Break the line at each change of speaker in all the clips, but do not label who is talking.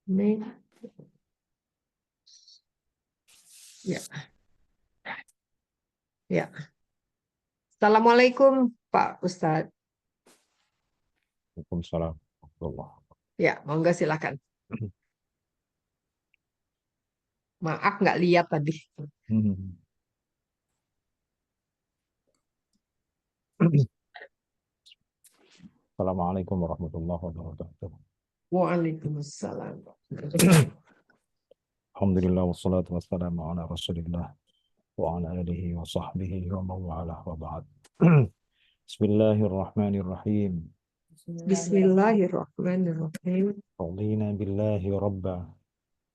Nih, ya, ya. Assalamualaikum, Pak Ustadz.
Waalaikumsalam warahmatullahi
Ya, monggo silakan. Maaf nggak lihat tadi.
wabarakatuh. Assalamualaikum warahmatullahi wabarakatuh.
Waalaikumsalam.
Alhamdulillah wassalatu wassalamu ala Rasulillah wa ala alihi wa sahbihi wa mawalah wa ba'd. Bismillahirrahmanirrahim.
Bismillahirrahmanirrahim.
Radina billahi rabba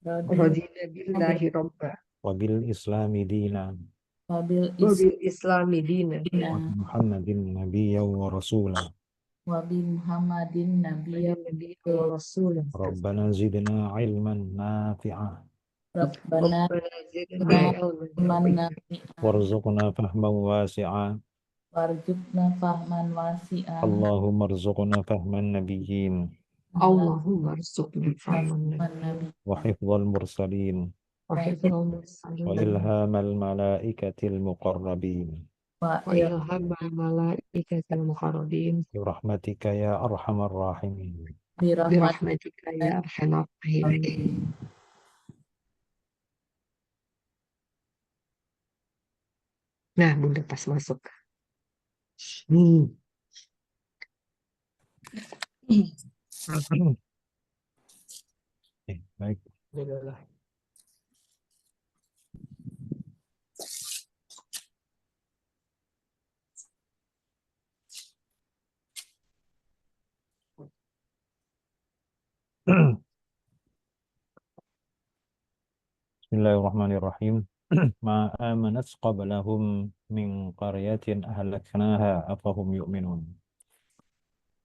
Radina billahi robba.
wa bil islami dina
Wabil
Wabil islami dina.
wa
isna
bi Muhammadin nabiyyan wa rasula.
wabi Muhammadin
Ya
nabiyya
Nabi wa Rasulullah.
Rabbana zidna ilman nafi'ah
Rabbana
Rabbana zidna
iman
ilman
nafi'a
warzuqna fahman wasi'a.
warjukna fahman wasi'a
Allahumma arzuqna fahman nabiyyin
Allahumma arzuqna fahman
fahman nabi
wa hifdzal mursalin
wa hifdzal
wa
mursalin
ilhamal malaikatil muqarrabin
wa
wa ilhamal malaikatil muqarrabin
bi rahmatika ya arhamar rahimin.
birahmat
birahmatika ya arhamar rahimin. Nah, Bunda pas masuk.
Baik. Bismillahirrahmanirrahim. Ma amanat qablahum min qaryatin ahlaknaha afahum yu'minun.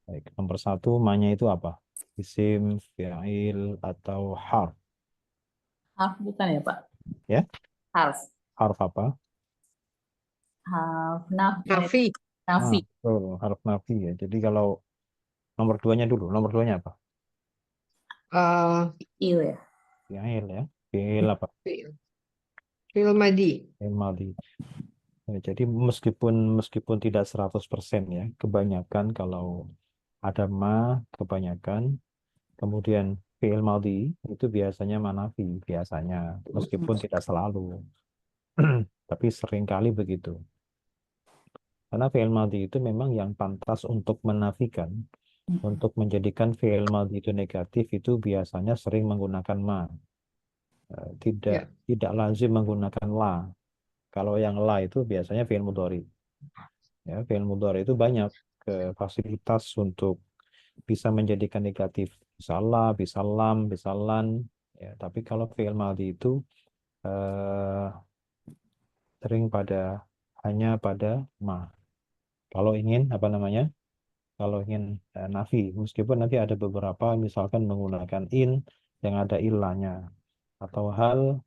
Baik, nomor satu, ma-nya itu apa? Isim, fi'il, atau harf?
harf bukan ya Pak?
Ya,
Harf
harf apa?
Nafi.
nafi
Betul, harf nafi ya. Jadi kalau nomor duanya dulu, nomor duanya apa?
il ya.
Fi'il ya. Fi'il apa?
Fi'il madi.
Fi'il madhi. Ya, jadi meskipun tidak 100% ya, kebanyakan kalau ada ma, kebanyakan, kemudian fi'il madhi itu biasanya manafi, biasanya, meskipun tidak selalu. Tapi seringkali begitu. Karena fi'il madhi itu memang yang pantas untuk menafikan, untuk menjadikan fi'il madhi itu negatif itu biasanya sering menggunakan ma. Tidak lazim menggunakan la. Kalau yang la itu biasanya fi'il mudhari. Ya, fi'il mudhari itu banyak fasilitas untuk bisa menjadikan negatif. Bisa la, bisa lam, bisa lan. Ya, tapi kalau fi'il madhi itu eh, sering hanya pada ma. Kalau ingin apa namanya? Kalau ingin nafi, meskipun nanti ada beberapa misalkan menggunakan in yang ada ilahnya atau hal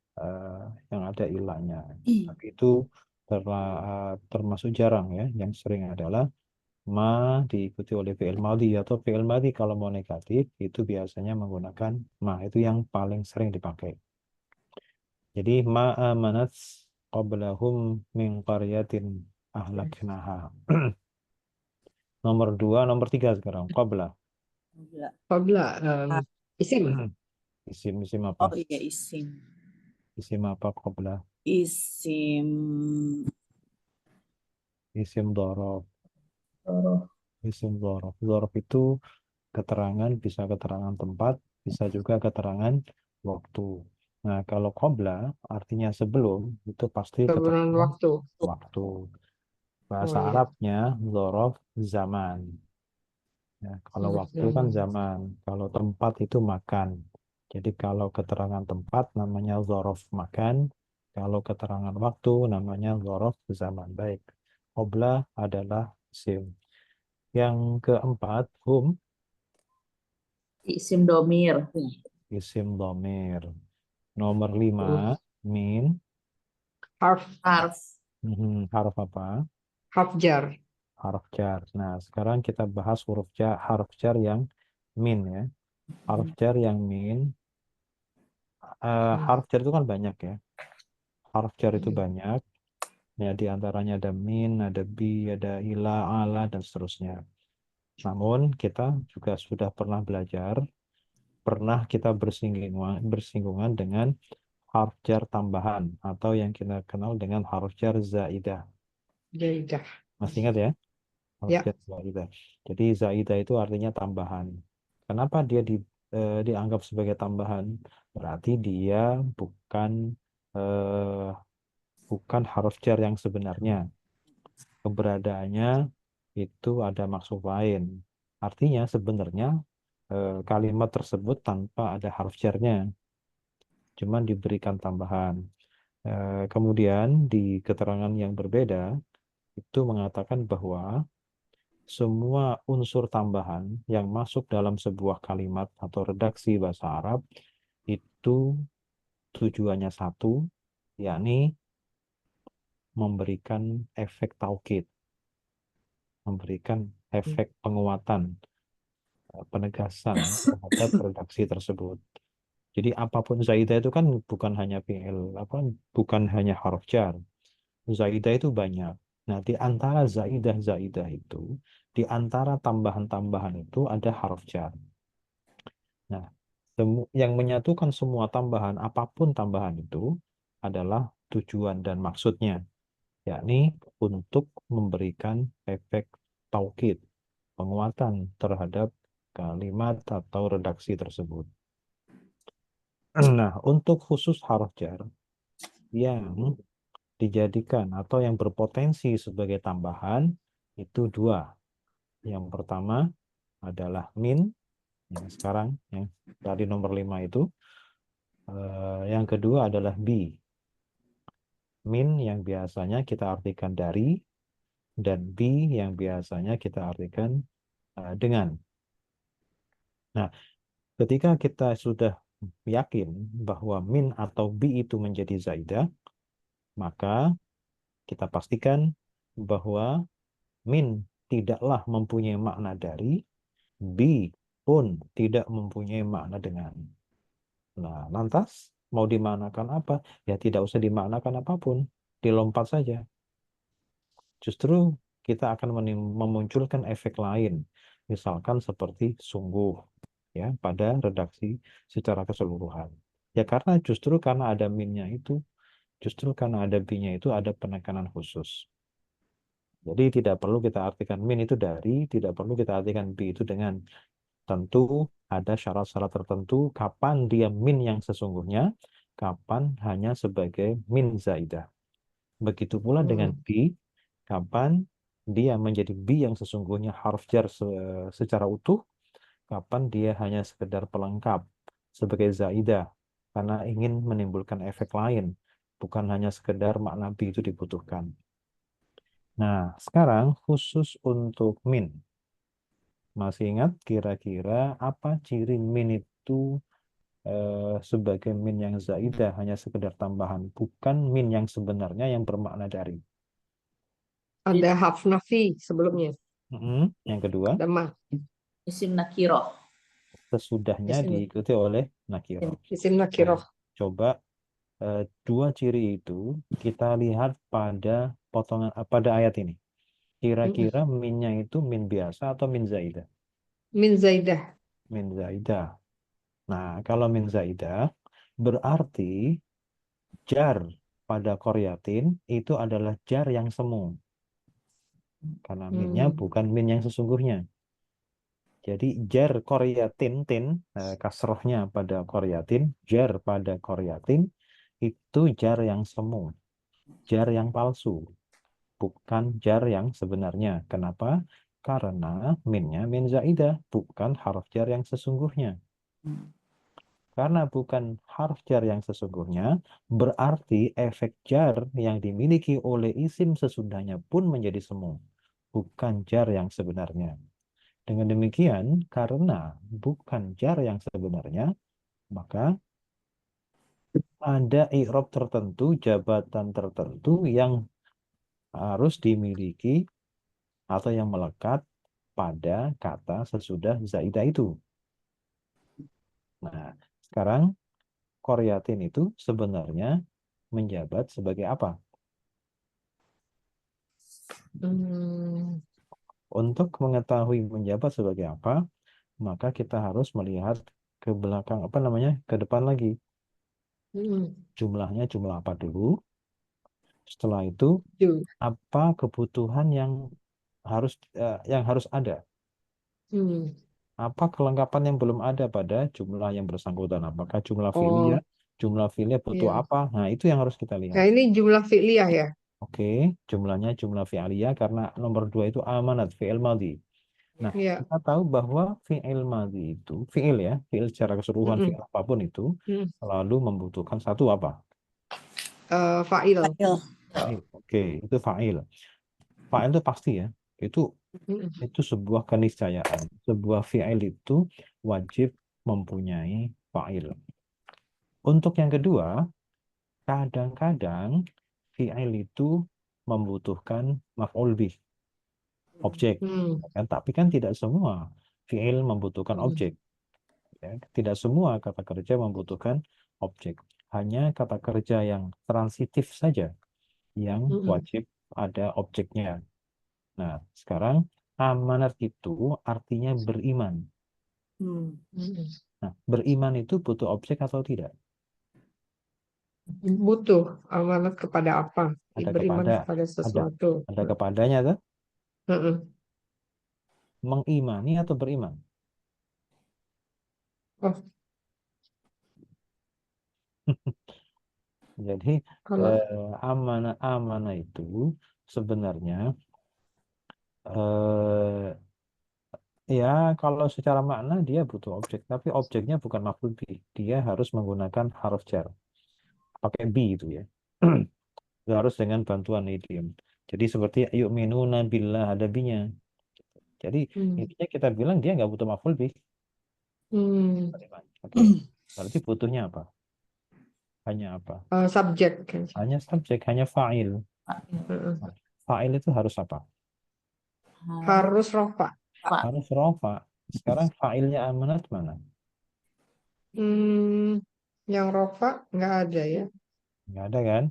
yang ada ilahnya. Tapi itu termasuk jarang ya. Yang sering adalah ma diikuti oleh fi'il madhi atau fi'il madhi kalau mau negatif itu biasanya menggunakan ma. Itu yang paling sering dipakai. Jadi ma amanat qablahum min qaryatin ahlaknaha. Nomor dua, nomor tiga sekarang. Qabla.
Qabla isim.
Isim apa?
Oh iya isim.
Isim apa qabla?
Isim
Isim dhorob.
Toroh.
Isim dhorob. Dhorob itu keterangan, bisa keterangan tempat, bisa juga keterangan waktu. Nah, kalau qabla artinya sebelum, itu pasti
Kebenaran
keterangan
waktu.
waktu. Bahasa
Oh, iya.
Arabnya dhorob zaman. Ya, kalau waktu kan zaman, kalau tempat itu makan. Jadi kalau keterangan tempat namanya dzaraf makan, kalau keterangan waktu namanya dzaraf zaman. Baik. Qabla adalah isim. Yang keempat, hum,
Isim domir.
isim dhamir. Nomor 5, min,
Harf
Harf
harf apa?
harf jar.
Harf jar. Nah, sekarang harf jar yang min ya. Harf jar yang min Harf jar itu kan banyak ya. Harf jar itu
Hmm.
banyak. Ya, di antaranya ada min, ada bi, ada ila, ala, dan seterusnya. Namun kita juga sudah pernah belajar, pernah kita bersinggungan dengan harf jar tambahan atau yang kita kenal dengan harf jar zaidah.
Jaidah.
Masih ingat ya? Harf
Ya.
jar zaidah. Jadi zaidah itu artinya tambahan. Kenapa dia dianggap sebagai tambahan? Berarti dia bukan eh, bukan harf jar yang sebenarnya. Keberadaannya itu ada maksud lain. Artinya sebenarnya kalimat tersebut tanpa ada harf jarnya, cuman diberikan tambahan. Kemudian di keterangan yang berbeda itu mengatakan bahwa semua unsur tambahan yang masuk dalam sebuah kalimat atau redaksi bahasa Arab itu tujuannya satu, yakni memberikan efek taukid, memberikan efek penguatan, penegasan terhadap redaksi tersebut. Jadi apapun zaidah itu kan bukan hanya fi'il, bukan hanya harf jar. Zaidah itu banyak. Nah, di antara zaidah-zaidah itu, di antara tambahan-tambahan itu ada harf jar. Nah, yang menyatukan semua tambahan, apapun tambahan itu, adalah tujuan dan maksudnya, yakni untuk memberikan efek taukid, penguatan terhadap kalimat atau redaksi tersebut. Nah, untuk khusus harf jar yang dijadikan atau yang berpotensi sebagai tambahan itu dua. Yang pertama adalah min, yang sekarang yang tadi nomor 5 itu. Yang kedua adalah bi. Min yang biasanya kita artikan dari, dan bi yang biasanya kita artikan dengan. Nah, ketika kita sudah yakin bahwa min atau bi itu menjadi zaidah, maka kita pastikan bahwa min tidaklah mempunyai makna dari, bi pun tidak mempunyai makna dengan. Nah, lantas mau dimaknakan apa? Ya tidak usah dimaknakan apapun, dilompat saja. Justru kita akan memunculkan efek lain, misalkan seperti sungguh, ya, pada redaksi secara keseluruhan. Ya karena ada minnya itu, justru karena ada bi-nya itu ada penekanan khusus. Jadi tidak perlu kita artikan min itu dari, tidak perlu kita artikan bi itu dengan. Tentu ada syarat-syarat tertentu kapan dia min yang sesungguhnya, kapan hanya sebagai min zaidah. Begitu pula dengan bi, kapan dia menjadi bi yang sesungguhnya harf jar secara utuh, kapan dia hanya sekedar pelengkap sebagai zaidah karena ingin menimbulkan efek lain, bukan hanya sekedar makna bi itu dibutuhkan. Nah, sekarang khusus untuk min. Masih ingat kira-kira apa ciri min itu sebagai min yang zaidah, hanya sekedar tambahan, bukan min yang sebenarnya yang bermakna dari.
Ada harf nafi sebelumnya.
Yang kedua,
Ada ma.
Isim nakiroh.
sesudahnya
Isim,
diikuti oleh nakirah.
isim
Nah,
nakiroh.
coba dua ciri itu kita lihat pada ayat ini. Kira-kira minnya itu min biasa atau min zaidah?
Min zaidah.
Min zaidah. Nah, kalau min zaidah berarti jar pada koryatin itu adalah jar yang semu. Karena minnya bukan min yang sesungguhnya. Jadi jar koryatin, kasrohnya pada koryatin, jar pada koryatin, itu jar yang semu. Jar yang palsu. Bukan jar yang sebenarnya. Kenapa? Karena minnya min zaidah, bukan harf jar yang sesungguhnya. Karena bukan harf jar yang sesungguhnya, berarti efek jar yang dimiliki oleh isim sesudahnya pun menjadi semu, bukan jar yang sebenarnya. Dengan demikian, karena bukan jar yang sebenarnya, maka ada i'rab tertentu, jabatan tertentu yang harus dimiliki atau yang melekat pada kata sesudah zaidah itu. Nah, sekarang Qaryatin itu sebenarnya menjabat sebagai apa?
Hmm,
Untuk mengetahui menjabat sebagai apa, maka kita harus melihat ke belakang, apa namanya, ke depan lagi.
hmm,
Jumlahnya jumlah apa dulu? Setelah itu,
Ju.
apa kebutuhan yang harus ada?
Hmm.
Apa kelengkapan yang belum ada pada jumlah yang bersangkutan? Apakah jumlah filia?
Oh,
Jumlah filia butuh
iya.
apa? Nah, itu yang harus kita lihat.
Nah, ini jumlah fi'liyah ya.
Oke, jumlahnya jumlah fi'aliyah karena nomor 2 itu amanat, fi'il madhi. Nah,
Iya.
kita tahu bahwa fi'il madhi itu, fi'il ya, fi'il secara keseluruhan,
Mm-mm.
fi'il apapun itu,
Hmm.
selalu membutuhkan satu apa?
Fa'il.
Fa'il.
Fa'il. Oke, itu fa'il. Fa'il itu pasti ya. Itu
Mm-mm.
itu sebuah keniscayaan. Sebuah fi'il itu wajib mempunyai fa'il. Untuk yang kedua, kadang-kadang fi'il itu membutuhkan maf'ul bih, objek.
Hmm.
Kan? Tapi kan tidak semua fi'il membutuhkan
Hmm.
objek. Ya. Tidak semua kata kerja membutuhkan objek. Hanya kata kerja yang transitif saja yang
Mm-mm.
wajib ada objeknya. Nah, sekarang amanat itu artinya beriman.
Hmm.
Mm-mm.
Nah, beriman itu butuh objek atau tidak?
Butuh amanat kepada apa?
Ada
Beriman
kepada,
kepada
ada,
sesuatu.
ada kepadanya tuh.
Mm-mm.
Mengimani atau beriman?
Oh,
Jadi
kalau
amanah itu sebenarnya eh, ya kalau secara makna dia butuh objek, tapi objeknya bukan maf'ul bih. Dia harus menggunakan harf jar, pakai bi itu ya. Itu harus dengan bantuan idiom. Jadi seperti yu'minuna billah ada binya. Jadi
hmm.
intinya kita bilang dia nggak butuh maf'ul bih.
Hmm.
Beriman. Oke. Berarti butuhnya apa? Hanya apa?
Subjek kan.
Hanya subjek, hanya fa'il.
Mm-mm.
Nah, fa'il itu harus apa?
Harus
Harus rofa.
Pak.
Harus rofa. Sekarang fa'ilnya amanat mana?
Hmm. Yang rofa nggak ada ya.
Nggak ada kan?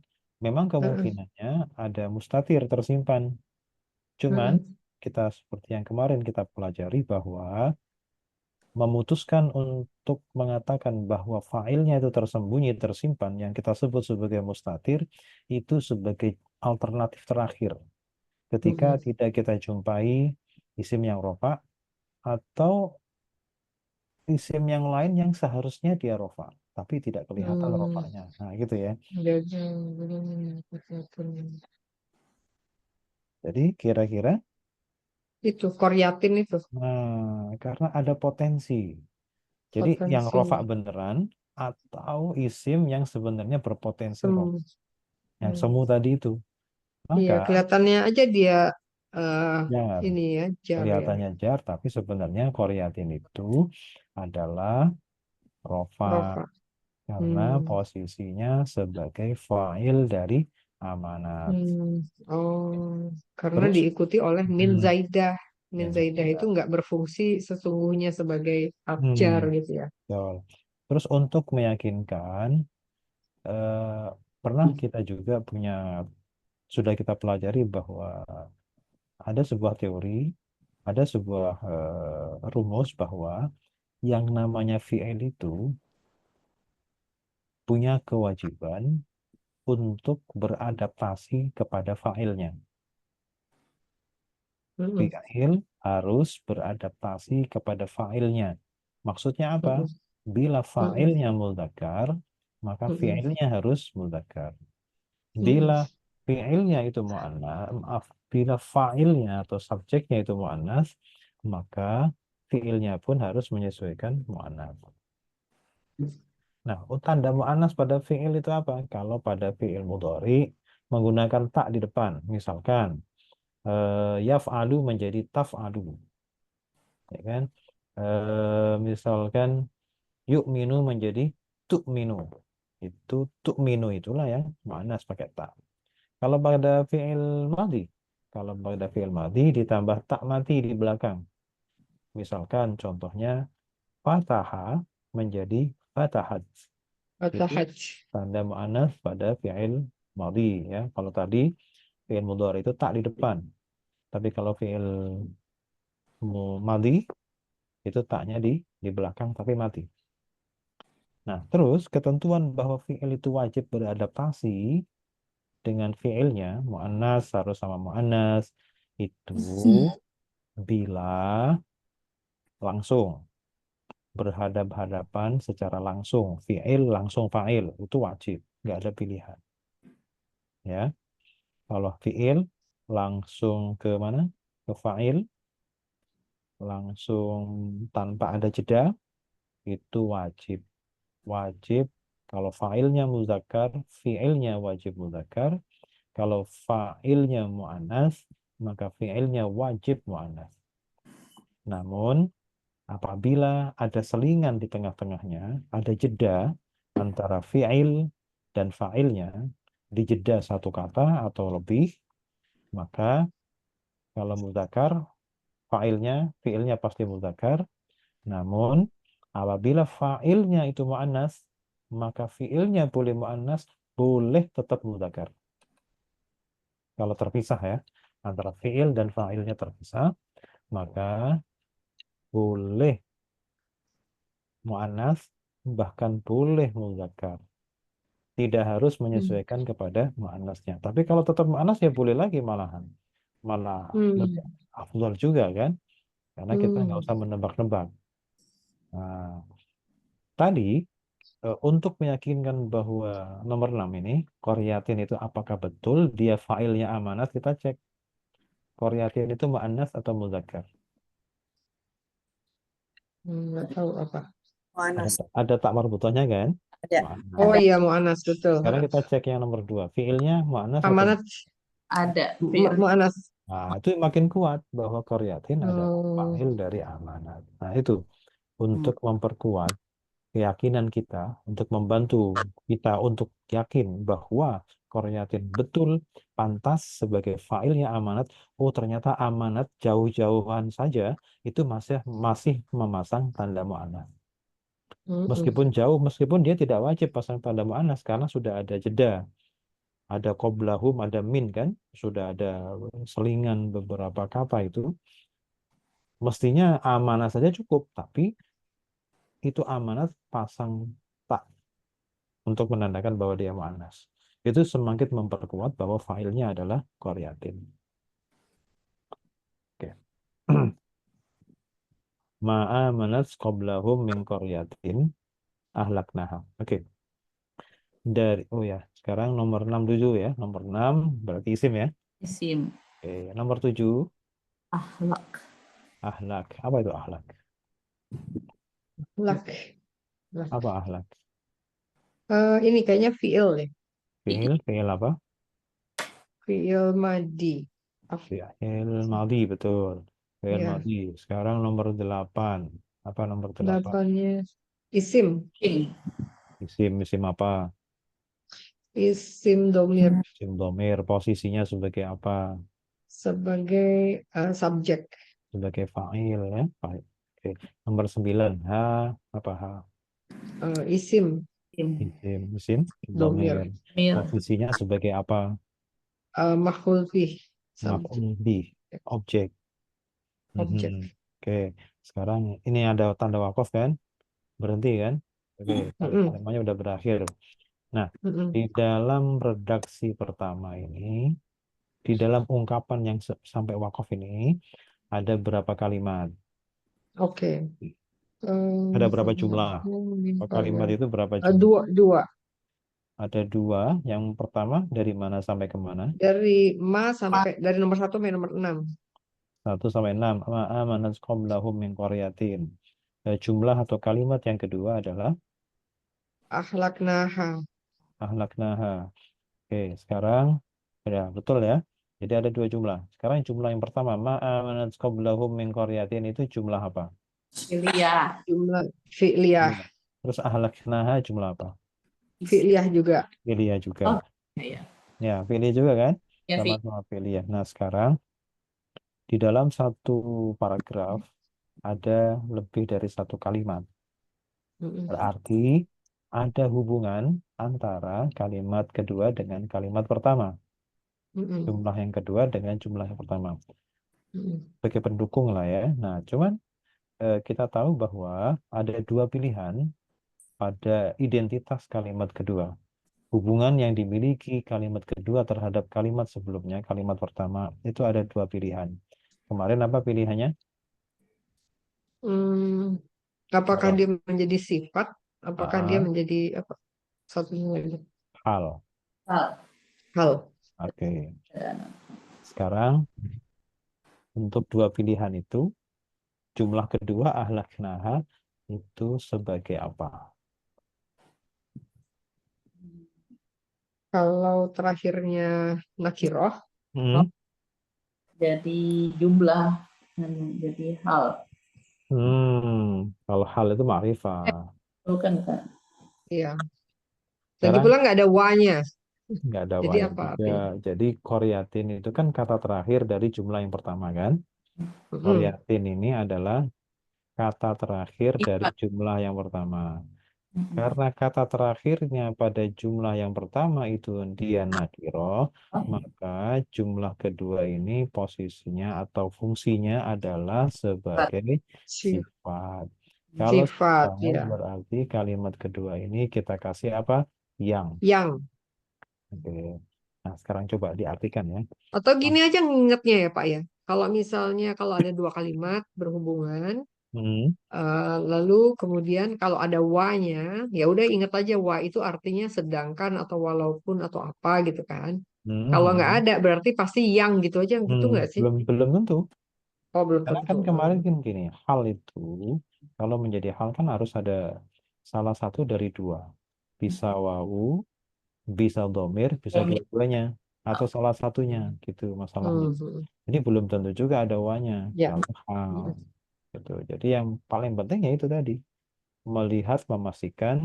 Memang
Mm-mm.
kemungkinannya ada mustatir tersimpan. Cuman
Mm-mm.
kita seperti yang kemarin kita pelajari bahwa memutuskan untuk mengatakan bahwa failnya itu tersembunyi, tersimpan, yang kita sebut sebagai mustatir, itu sebagai alternatif terakhir. Ketika
Mm-mm.
tidak kita jumpai isim yang rofa atau isim yang lain yang seharusnya dia rofa, tapi tidak kelihatan
Hmm.
rofanya. Nah, gitu ya.
Jadi,
Jadi kira-kira,
itu koryatin itu
karena ada potensi. Jadi yang rofa
potensinya.
beneran atau isim yang sebenarnya berpotensi rofa,
Hmm.
yang
Hmm.
semu tadi itu.
Iya,
Maka
kelihatannya aja dia eh
jar,
ini ya, jar ya.
kelihatannya jar, tapi sebenarnya Koryatin itu adalah rofa
Rofa.
karena
Hmm.
posisinya sebagai fa'il dari amanat.
Hmm. Oh, karena
Terus,
diikuti oleh min
hmm,
zaidah. Min
ya,
zaidah itu
ya.
nggak berfungsi sesungguhnya sebagai abjar
Hmm,
gitu ya.
betul. Terus untuk meyakinkan, eh, pernah kita juga sudah kita pelajari bahwa ada sebuah teori, ada sebuah rumus bahwa yang namanya fi'il itu punya kewajiban untuk beradaptasi kepada fa'ilnya.
Mm-mm.
Fi'il harus beradaptasi kepada fa'ilnya. Maksudnya apa?
Mm-mm.
Bila
Mm-mm.
fa'ilnya mudzakkar, maka
Mm-mm.
fi'ilnya harus mudzakkar.
Mm-mm.
Bila fi'ilnya itu mu'annas, maaf, bila fa'ilnya atau subjeknya itu mu'annas, maka fi'ilnya pun harus menyesuaikan mu'annas. Nah, tanda mu'annas pada fi'il itu apa? Kalau pada fi'il mudhari menggunakan tak di depan. Misalkan yaf'alu menjadi taf'alu, ya kan? Misalkan yu'minu menjadi tu'minu. Itu tu'minu itulah yang mu'annas pakai tak. Kalau pada fi'il madhi, kalau pada fi'il madhi ditambah tak mati di belakang. Misalkan contohnya fataha menjadi fatahat. Itu
Atahaj.
tanda mu'annas pada fi'il madhi ya. Kalau tadi fi'il mudhari itu tak di depan. Tapi kalau fi'il madhi itu taknya di belakang tapi mati. Nah, terus ketentuan bahwa fi'il itu wajib beradaptasi dengan fi'ilnya, mu'annas harus sama mu'annas, itu bila langsung berhadap-hadapan secara langsung, fi'il langsung fa'il, itu wajib, nggak ada pilihan. Ya, kalau fi'il langsung ke mana? Ke fa'il, langsung tanpa ada jeda, itu wajib. Wajib kalau fa'ilnya muzakkar, fi'ilnya wajib muzakkar. Kalau fa'ilnya mu'annas, maka fi'ilnya wajib mu'annas. Namun, apabila ada selingan di tengah-tengahnya, ada jeda antara fi'il dan fa'ilnya, di jeda satu kata atau lebih, maka kalau muzakkar, fi'ilnya pasti muzakkar. Namun, apabila fa'ilnya itu mu'annas, maka fi'ilnya boleh mu'annas, boleh tetap muzakkar. Kalau terpisah ya, antara fi'il dan fa'ilnya terpisah, maka boleh mu'annas, bahkan boleh muzakkar. Tidak harus menyesuaikan kepada mu'annasnya. Tapi kalau tetap mu'annas ya boleh lagi malahan. Malah lebih afdal juga kan, karena kita nggak usah menebak-nebak. Nah, tadi untuk meyakinkan bahwa nomor 6 ini, qaryatin itu apakah betul dia fa'ilnya amanat, kita cek qaryatin itu mu'annas atau muzakkar.
Nggak tahu apa.
Mu'annas.
Ada tak marbutohnya kan?
Ada.
Mu'annas.
Oh iya, mu'annas, betul.
Sekarang kita cek yang nomor 2. Fiilnya mu'annas atau
Amanat
Ada.
mu'annas.
nah, itu makin kuat bahwa qaryatin adalah
Oh,
fa'il dari amanat. Nah, itu untuk memperkuat keyakinan kita, untuk membantu kita untuk yakin bahwa qaryatin betul pantas sebagai fa'ilnya amanat. Oh, ternyata amanat jauh-jauhan saja itu masih memasang tanda mu'annas. Meskipun jauh, meskipun dia tidak wajib pasang tanda mu'annas karena sudah ada jeda. Ada qoblahum, ada min kan, sudah ada selingan beberapa kata itu. Mestinya amanah saja cukup, tapi itu amanat pasang tak untuk menandakan bahwa dia mu'annas. Itu semakin memperkuat bahwa failnya adalah qaryatin. Oke. Ma'amanat qoblahum min qaryatin ahlaknaha. Oke. Oh ya, sekarang nomor 67 ya. Nomor 6 berarti isim ya.
Isim.
Oke, nomor 7
Akhlak.
ahlak. Apa itu ahlak?
lak.
Apa ahlak?
Ini kayaknya fiil ya.
Fiil apa?
Fiil madi.
Fiil madhi, betul. Fiil
Ya,
madhi. Sekarang nomor 8. Apa nomor 8?
delapannya isim.
Isim apa?
Isim domir
Isim domir. Posisinya sebagai apa?
sebagai subjek.
Sebagai fa'il ya. Fa'il. Oke. Nomor 9. Ha. Apa ha?
Isim
Isim domir.
domir.
Posisinya sebagai apa?
Maf'ul bih.
Maf'ul
Subjek.
bih. Objek.
Objek.
Mhm. Oke. Sekarang ini ada tanda wakaf kan? Berhenti kan? Oke.
Mm-mm.
Kalimatnya udah berakhir. Nah,
Mm-mm.
di dalam redaksi pertama ini, di dalam ungkapan yang sampai wakaf ini, ada berapa kalimat?
Oke.
Ada berapa jumlah? Kalimat itu berapa jumlah?
Dua.
Ada 2. Yang pertama dari mana sampai ke mana?
Dari nomor 1 sampai nomor 6.
1 sampai 6. Amanat qablahum min qaryatin. Jumlah atau kalimat yang kedua adalah
Akhlaknaha.
ahlaknaha. Oke, sekarang ya betul ya. Jadi ada 2 jumlah. Sekarang jumlah yang pertama, ma'amanat qablahum min qaryatin itu jumlah apa?
Fi'liyah.
Jumlah fi'liyah.
Terus ahlaknaha jumlah apa?
Fi'liyah juga.
Filia juga.
Oh, ya.
Ya, filia juga kan?
Ya, Fi.
Sama-sama filia. Nah, sekarang di dalam satu paragraf ada lebih dari satu kalimat.
Mm-mm.
Berarti ada hubungan antara kalimat kedua dengan kalimat pertama.
Mm-mm.
Jumlah yang kedua dengan jumlah yang pertama.
Mm-mm.
Sebagai pendukung lah ya. Nah, cuman kita tahu bahwa ada dua pilihan pada identitas kalimat kedua. Hubungan yang dimiliki kalimat kedua terhadap kalimat sebelumnya, kalimat pertama, itu ada dua pilihan. Kemarin apa pilihannya?
Hmm, apakah
Apa?
dia menjadi sifat? Apakah dia
Ah,
menjadi apa? Satunya lagi.
hal.
Hal.
Hal.
Oke.
Dan
Sekarang untuk dua pilihan itu, jumlah kedua ahlaknaha itu sebagai apa?
Kalau terakhirnya nakiroh,
Hmm.
jadi jumlah dan jadi hal.
Kalau hal itu ma'rifah.
Bukan kan?
ya. Lagi
Sekarang
pula nggak ada wa-nya.
nggak ada
Jadi
wanya
apa
juga.
artinya?
Jadi koryatin itu kan kata terakhir dari jumlah yang pertama kan?
Mm-mm.
Koryatin ini adalah kata terakhir dari
Sifat.
jumlah yang pertama.
Mm-mm.
Karena kata terakhirnya pada jumlah yang pertama itu dia nakiro, maka jumlah kedua ini posisinya atau fungsinya adalah
Sifat.
sebagai
Si-
sifat. Kalau
Sifat,
sifat
ya.
berarti kalimat kedua ini kita kasih apa? Yang.
Yang.
Oke. Nah, sekarang coba diartikan ya.
Atau gini aja ngingetnya ya Pak ya. Kalau misalnya kalau ada dua kalimat berhubungan,
Hmm,
lalu kemudian kalau ada wa-nya, ya udah ingat aja wa itu artinya sedangkan atau walaupun atau apa gitu kan.
hmm,
Kalau nggak
hmm,
ada berarti pasti yang gitu aja gitu nggak sih?
belum belum tentu.
Oh belum
Karena
tentu.
kan kemarin kan gini, hal itu kalau menjadi hal kan harus ada salah satu dari dua. Bisa wawu, bisa domir, bisa
Domir.
dua-duanya, atau salah satunya, gitu masalahnya.
Hmm.
Ini belum tentu juga ada wanya
Ya.
kalau hal,
Hmm.
gitu. Jadi yang paling penting ya itu tadi, melihat, memastikan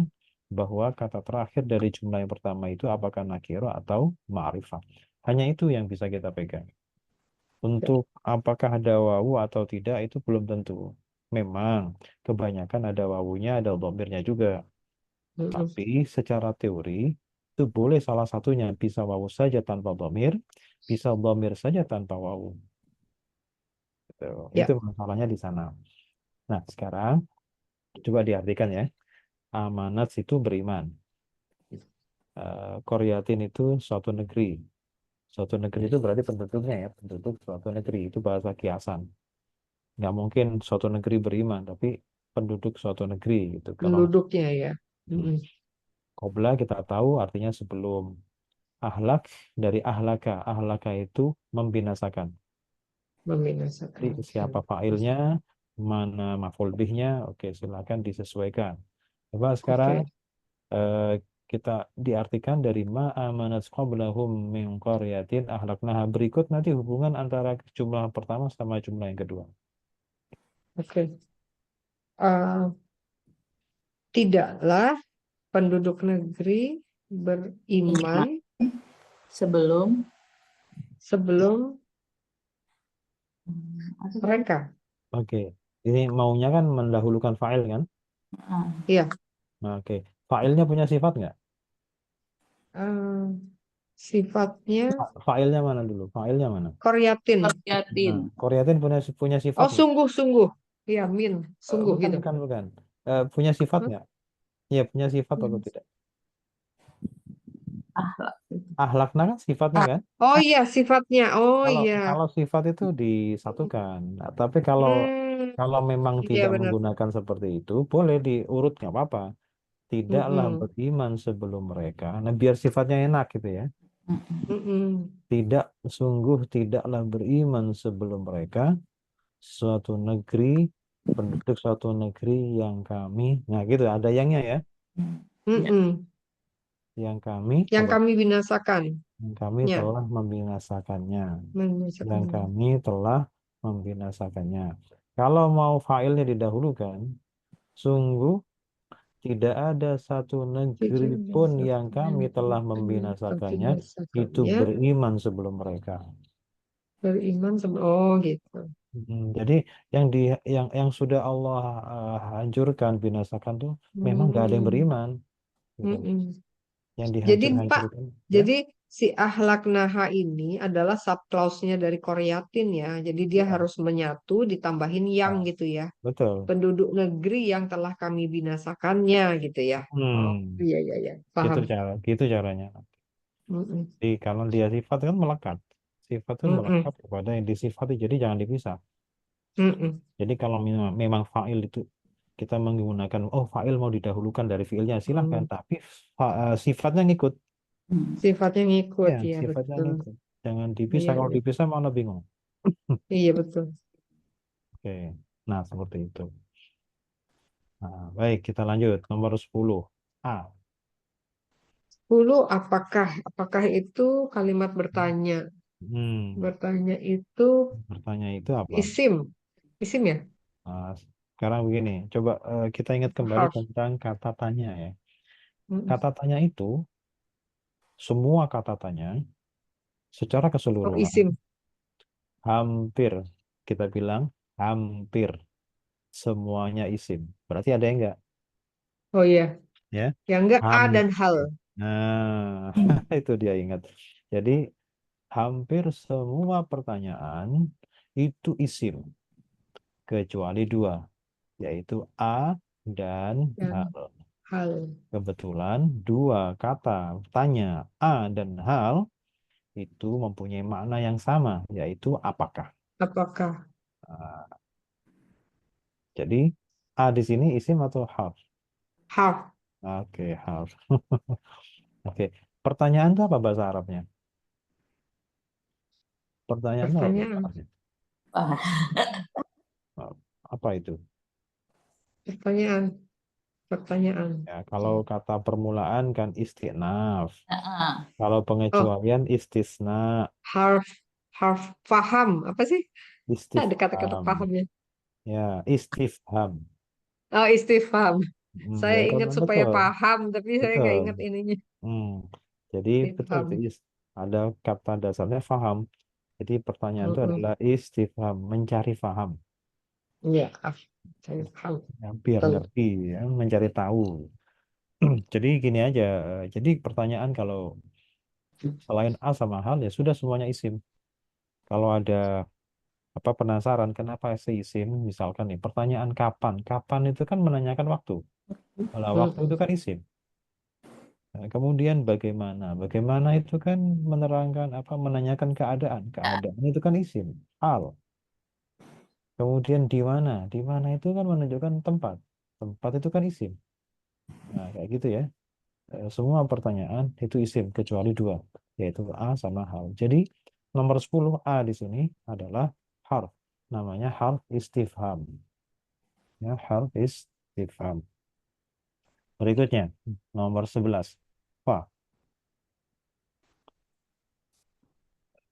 bahwa kata terakhir dari jumlah yang pertama itu apakah nakiro atau ma'rifah. Hanya itu yang bisa kita pegang. Untuk apakah ada wawu atau tidak itu belum tentu. Memang kebanyakan ada wawunya, ada domirnya juga.
Hmm.
Tapi secara teori itu boleh salah satunya bisa wawu saja tanpa domir, bisa domir saja tanpa wawu. Gitu. Itu
Ya.
masalahnya di sana. Nah, sekarang coba diartikan ya. Amanat itu beriman. Koryatin itu suatu negeri. Suatu negeri itu berarti penduduknya ya, penduduk suatu negeri itu bahasa kiasan. Nggak mungkin suatu negeri beriman, tapi penduduk suatu negeri gitu. Kalau
Penduduknya ya. Hmm.
qobla kita tahu artinya sebelum. Ahlak dari ahlaka. Ahlaka itu membinasakan. Jadi
Membinasakan.
siapa fa'ilnya, mana maf'ul bihnya, oke silakan disesuaikan. Coba sekarang
Oke.
eh, kita diartikan dari ma amanat qablahum min qaryatin ahlaknaha. Berikut nanti hubungan antara jumlah pertama sama jumlah yang kedua.
Oke. Eh, tidaklah penduduk negeri
Iman
beriman
sebelum
sebelum
apa tadi?
mereka.
Oke, ini maunya kan mendahulukan fa'il kan?
Ah,
Iya.
Nah, oke, fa'ilnya punya sifat nggak?
eh, sifatnya
Fa'ilnya mana dulu? Fa'ilnya mana?
Koryatin.
Yatin.
Nah, Koryatin punya sifat
Oh,
nggak?
sungguh-sungguh. Iya, min. Sungguh
Bukan,
gitu.
bukan, bukan. Punya sifat
Hah?
nggak? Iya, punya sifat atau
Hmm.
tidak?
Akhlak.
Ahlakna kan sifatnya kan?
Oh iya, sifatnya. Oh
Kalau
iya.
kalau sifat itu disatukan. Nah, tapi kalau
Hmm,
kalau memang
iya
tidak
benar.
menggunakan seperti itu, boleh diurut nggak apa-apa. Tidaklah
Mm-mm.
beriman sebelum mereka. Nah, biar sifatnya enak gitu ya.
Mm-mm.
Mm-mm.
Tidak, sungguh tidaklah beriman sebelum mereka suatu negeri, penduduk suatu negeri yang kami. Nah, gitu ada yangnya ya.
Ya.
Mm-mm.
Yang kami
Yang
apa?
kami binasakan.
Yang kami
Ya,
telah membinasakannya. Yang
membinasakan.
kami telah membinasakannya. Kalau mau failnya didahulukan, sungguh tidak ada satu negeri
Tidak
pun yang
binasakan.
kami telah membinasakannya itu
Membinasakannya.
beriman sebelum mereka.
Beriman sebelum. Oh gitu.
Jadi yang di yang sudah Allah hancurkan, binasakan tuh memang nggak ada yang
Hmm.
beriman. gitu.
Mm-mm.
Yang
Jadi Pak,
dihancur-hancurkan ya.
jadi si ahlak naha ini adalah subclause-nya dari Koryatin ya. Jadi dia
Iya,
harus menyatu ditambahin yang
nah,
gitu ya.
betul.
Penduduk negeri yang telah kami binasakannya gitu ya. Oh
Hmm,
iya iya iya,
gitu
paham.
gitu caranya.
Mm-mm.
Jadi kalau dia sifat kan melekat. Sifat itu
Mm-mm.
melekat kepada yang disifati, jadi jangan dipisah.
Mm-mm.
Jadi kalau memang fa'il itu kita menggunakan, oh fa'il mau didahulukan dari fiilnya, silahkan.
Mm.
Tapi sifatnya ngikut.
Hmm.
Sifatnya ngikut
Ya,
ya
sifatnya
betul.
ngikut. Jangan dipisah.
Iya
Kalau
iya.
dipisah malah bingung.
Iya betul.
Oke. Nah, seperti itu. Nah, baik, kita lanjut. Nomor 10. A.
10 apakah? Apakah itu kalimat bertanya?
Hmm,
Bertanya itu
bertanya itu apa?
isim. Isim ya?
Nah, sekarang begini, coba kita ingat kembali
Harf.
tentang kata tanya ya.
Mm-mm.
Kata tanya itu, semua kata tanya secara
Oh
keseluruhan,
isim.
hampir, kita bilang hampir semuanya isim. Berarti ada yang enggak?
Oh iya.
Ya,
Yang enggak A
ham.
dan hal.
Nah, itu dia ingat. Jadi hampir semua pertanyaan itu isim kecuali dua, yaitu A dan
Dan
hal.
hal.
Kebetulan dua kata tanya A dan hal itu mempunyai makna yang sama, yaitu apakah.
Apakah?
Nah, jadi A di sini isim atau harf?
Harf.
Oke, harf. Oke, pertanyaan itu apa bahasa Arabnya? Pertanyaan itu apa bahasa
Pertanyaan.
Arabnya?
Wah,
Nah, apa itu?
Pertanyaan. Pertanyaan.
Ya, kalau kata permulaan kan istinaf.
ah,
Kalau
Oh,
pengecualian istisna,
harf. Harf. Faham. Apa sih? Ada kata-kata
istifham.
pahamnya.
Ya, istifham.
Oh, istifham. Saya
Ya itu
ingat supaya
betul,
paham, tapi saya nggak
betul.
ingat ininya.
Hmm. Jadi betul itu
Istifham.
ada kata dasarnya faham. Jadi pertanyaan itu
Mm-mm.
adalah istifham, mencari faham.
Iya, saya paham.
Ya, biar
Betul.
ngerti, ya, mencari tahu. Jadi gini aja. Jadi pertanyaan kalau selain A sama hal ya sudah semuanya isim. Kalau ada apa penasaran kenapa saya isim, misalkan nih pertanyaan kapan? Kapan itu kan menanyakan waktu. Kalau waktu itu
Mm-mm.
kan isim. Nah, kemudian bagaimana? Bagaimana itu kan menerangkan apa menanyakan keadaan. Keadaan itu kan isim. Hal. Kemudian di mana? Di mana itu kan menunjukkan tempat. Tempat itu kan isim. Nah, kayak gitu ya. Semua pertanyaan itu isim kecuali dua, yaitu A sama hal. Jadi nomor 10 A di sini adalah harf. Namanya harf istifham. Ya, harf istifham. Berikutnya, nomor 11. Fa.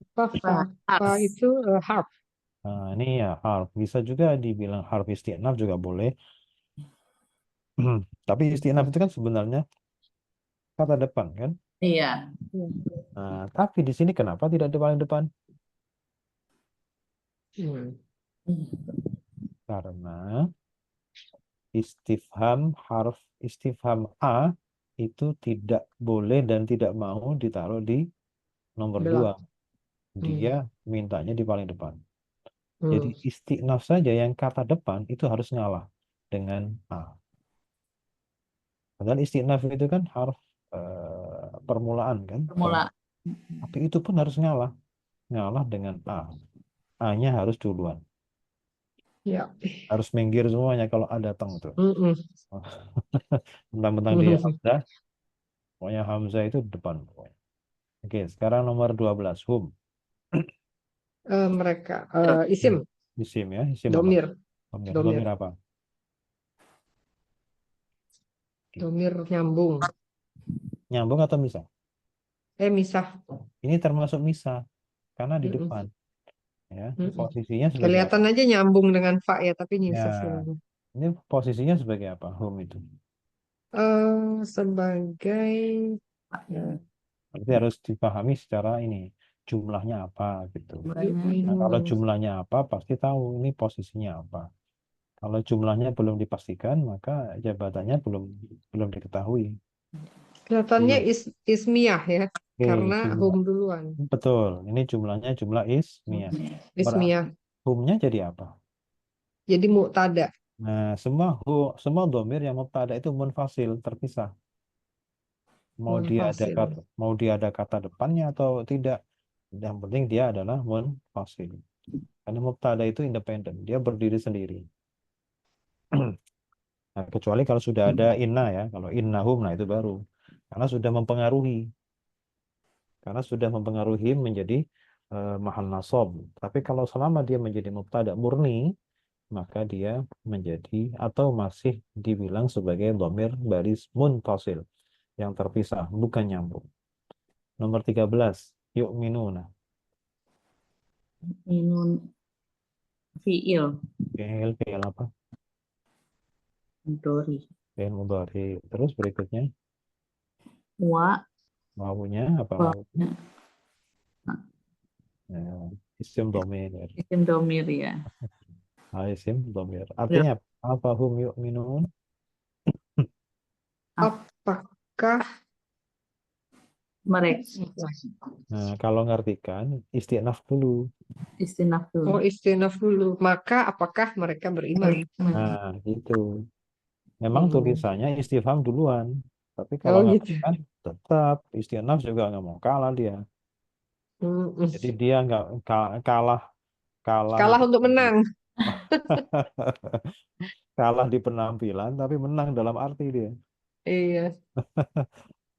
Apa, fa?
wah,
Fa
harf.
itu harf.
Nah, ini ya harf. Bisa juga dibilang harf isti'naf juga boleh. Tapi isti'naf itu kan sebenarnya kata depan kan.
Iya.
Nah, tapi di sini kenapa tidak di paling depan?
Hmm.
Karena istifham harf istifham A itu tidak boleh dan tidak mau ditaruh di nomor dua.
Belak.
Dia
Hmm.
mintanya di paling depan. Jadi
Hmm.
isti'naf saja yang kata depan itu harus ngalah dengan A. Padahal isti'naf itu kan harf permulaan kan.
Formula.
Tapi itu pun harus ngalah. Ngalah dengan A. A-nya harus duluan.
Ya.
Harus minggir semuanya kalau A datang tuh.
Mm-mm.
Mentang-mentang dia Hamzah, pokoknya Hamzah itu depan. Pokoknya. Oke, sekarang nomor 12. Hum.
Mereka
Hmm.
isim,
Isim ya. Isim apa?
domir,
Domir. Domir
domir,
apa?
domir nyambung.
Nyambung atau misah?
Misah.
Ini termasuk misah. Karena di
Mm-mm.
depan. Ya.
Mm-mm.
Posisinya sebagai apa?
Kelihatan aja nyambung dengan fa ya, tapi
Ya.
nyisah sebenarnya.
Ini posisinya sebagai apa? Hum itu.
Sebagai ya,
Berarti harus dipahami secara ini. Jumlahnya apa gitu. Nah, kalau
ini
jumlahnya apa, pasti tahu ini posisinya apa. Kalau jumlahnya belum dipastikan, maka jabatannya belum belum diketahui.
Kelihatannya
Iya.
ismiyah ya,
Oke,
karena
jumlah.
hum duluan.
Betul. Ini jumlahnya jumlah ismiyah. Berarti
Ismiyah.
humnya jadi apa?
Jadi mu'tada.
Nah, semua domir yang mubtada itu munfasil, terpisah.
Munfasil.
Mau dia ada kata depannya atau tidak. Yang penting dia adalah munfasil. Karena mubtada itu independen, dia berdiri sendiri. Nah, kecuali kalau sudah ada inna ya, kalau innahum, nah itu baru. Karena sudah mempengaruhi. Karena sudah mempengaruhi menjadi mahal nasab. Tapi kalau selama dia menjadi mubtada murni, maka dia menjadi atau masih dibilang sebagai dhamir baris munfasil yang terpisah, bukan nyambung. Nomor 13, yu'minuna.
Minun fiil
Fi'il apa?
dori
Fi'il mudhari. Terus berikutnya,
wa
wawunya apa
wa
wawu? Ya, isim dhamir.
isim domir ya.
Isim dhamir.
Ya.
Artinya apa hum yu'minun?
Apakah
Mereka
Nah, kalau ngartikan isti'naf dulu.
istinaf dulu.
oh istinaf dulu, maka apakah mereka beriman?
Nah, itu. Memang
Hmm.
tulisannya istifham duluan. Tapi kalau
Oh gitu.
ngartikan tetap isti'naf juga nggak mau kalah dia.
Hmm.
Jadi dia nggak kalah kalah
Kalah untuk menang.
kalah di penampilan tapi menang dalam arti dia.
Iya.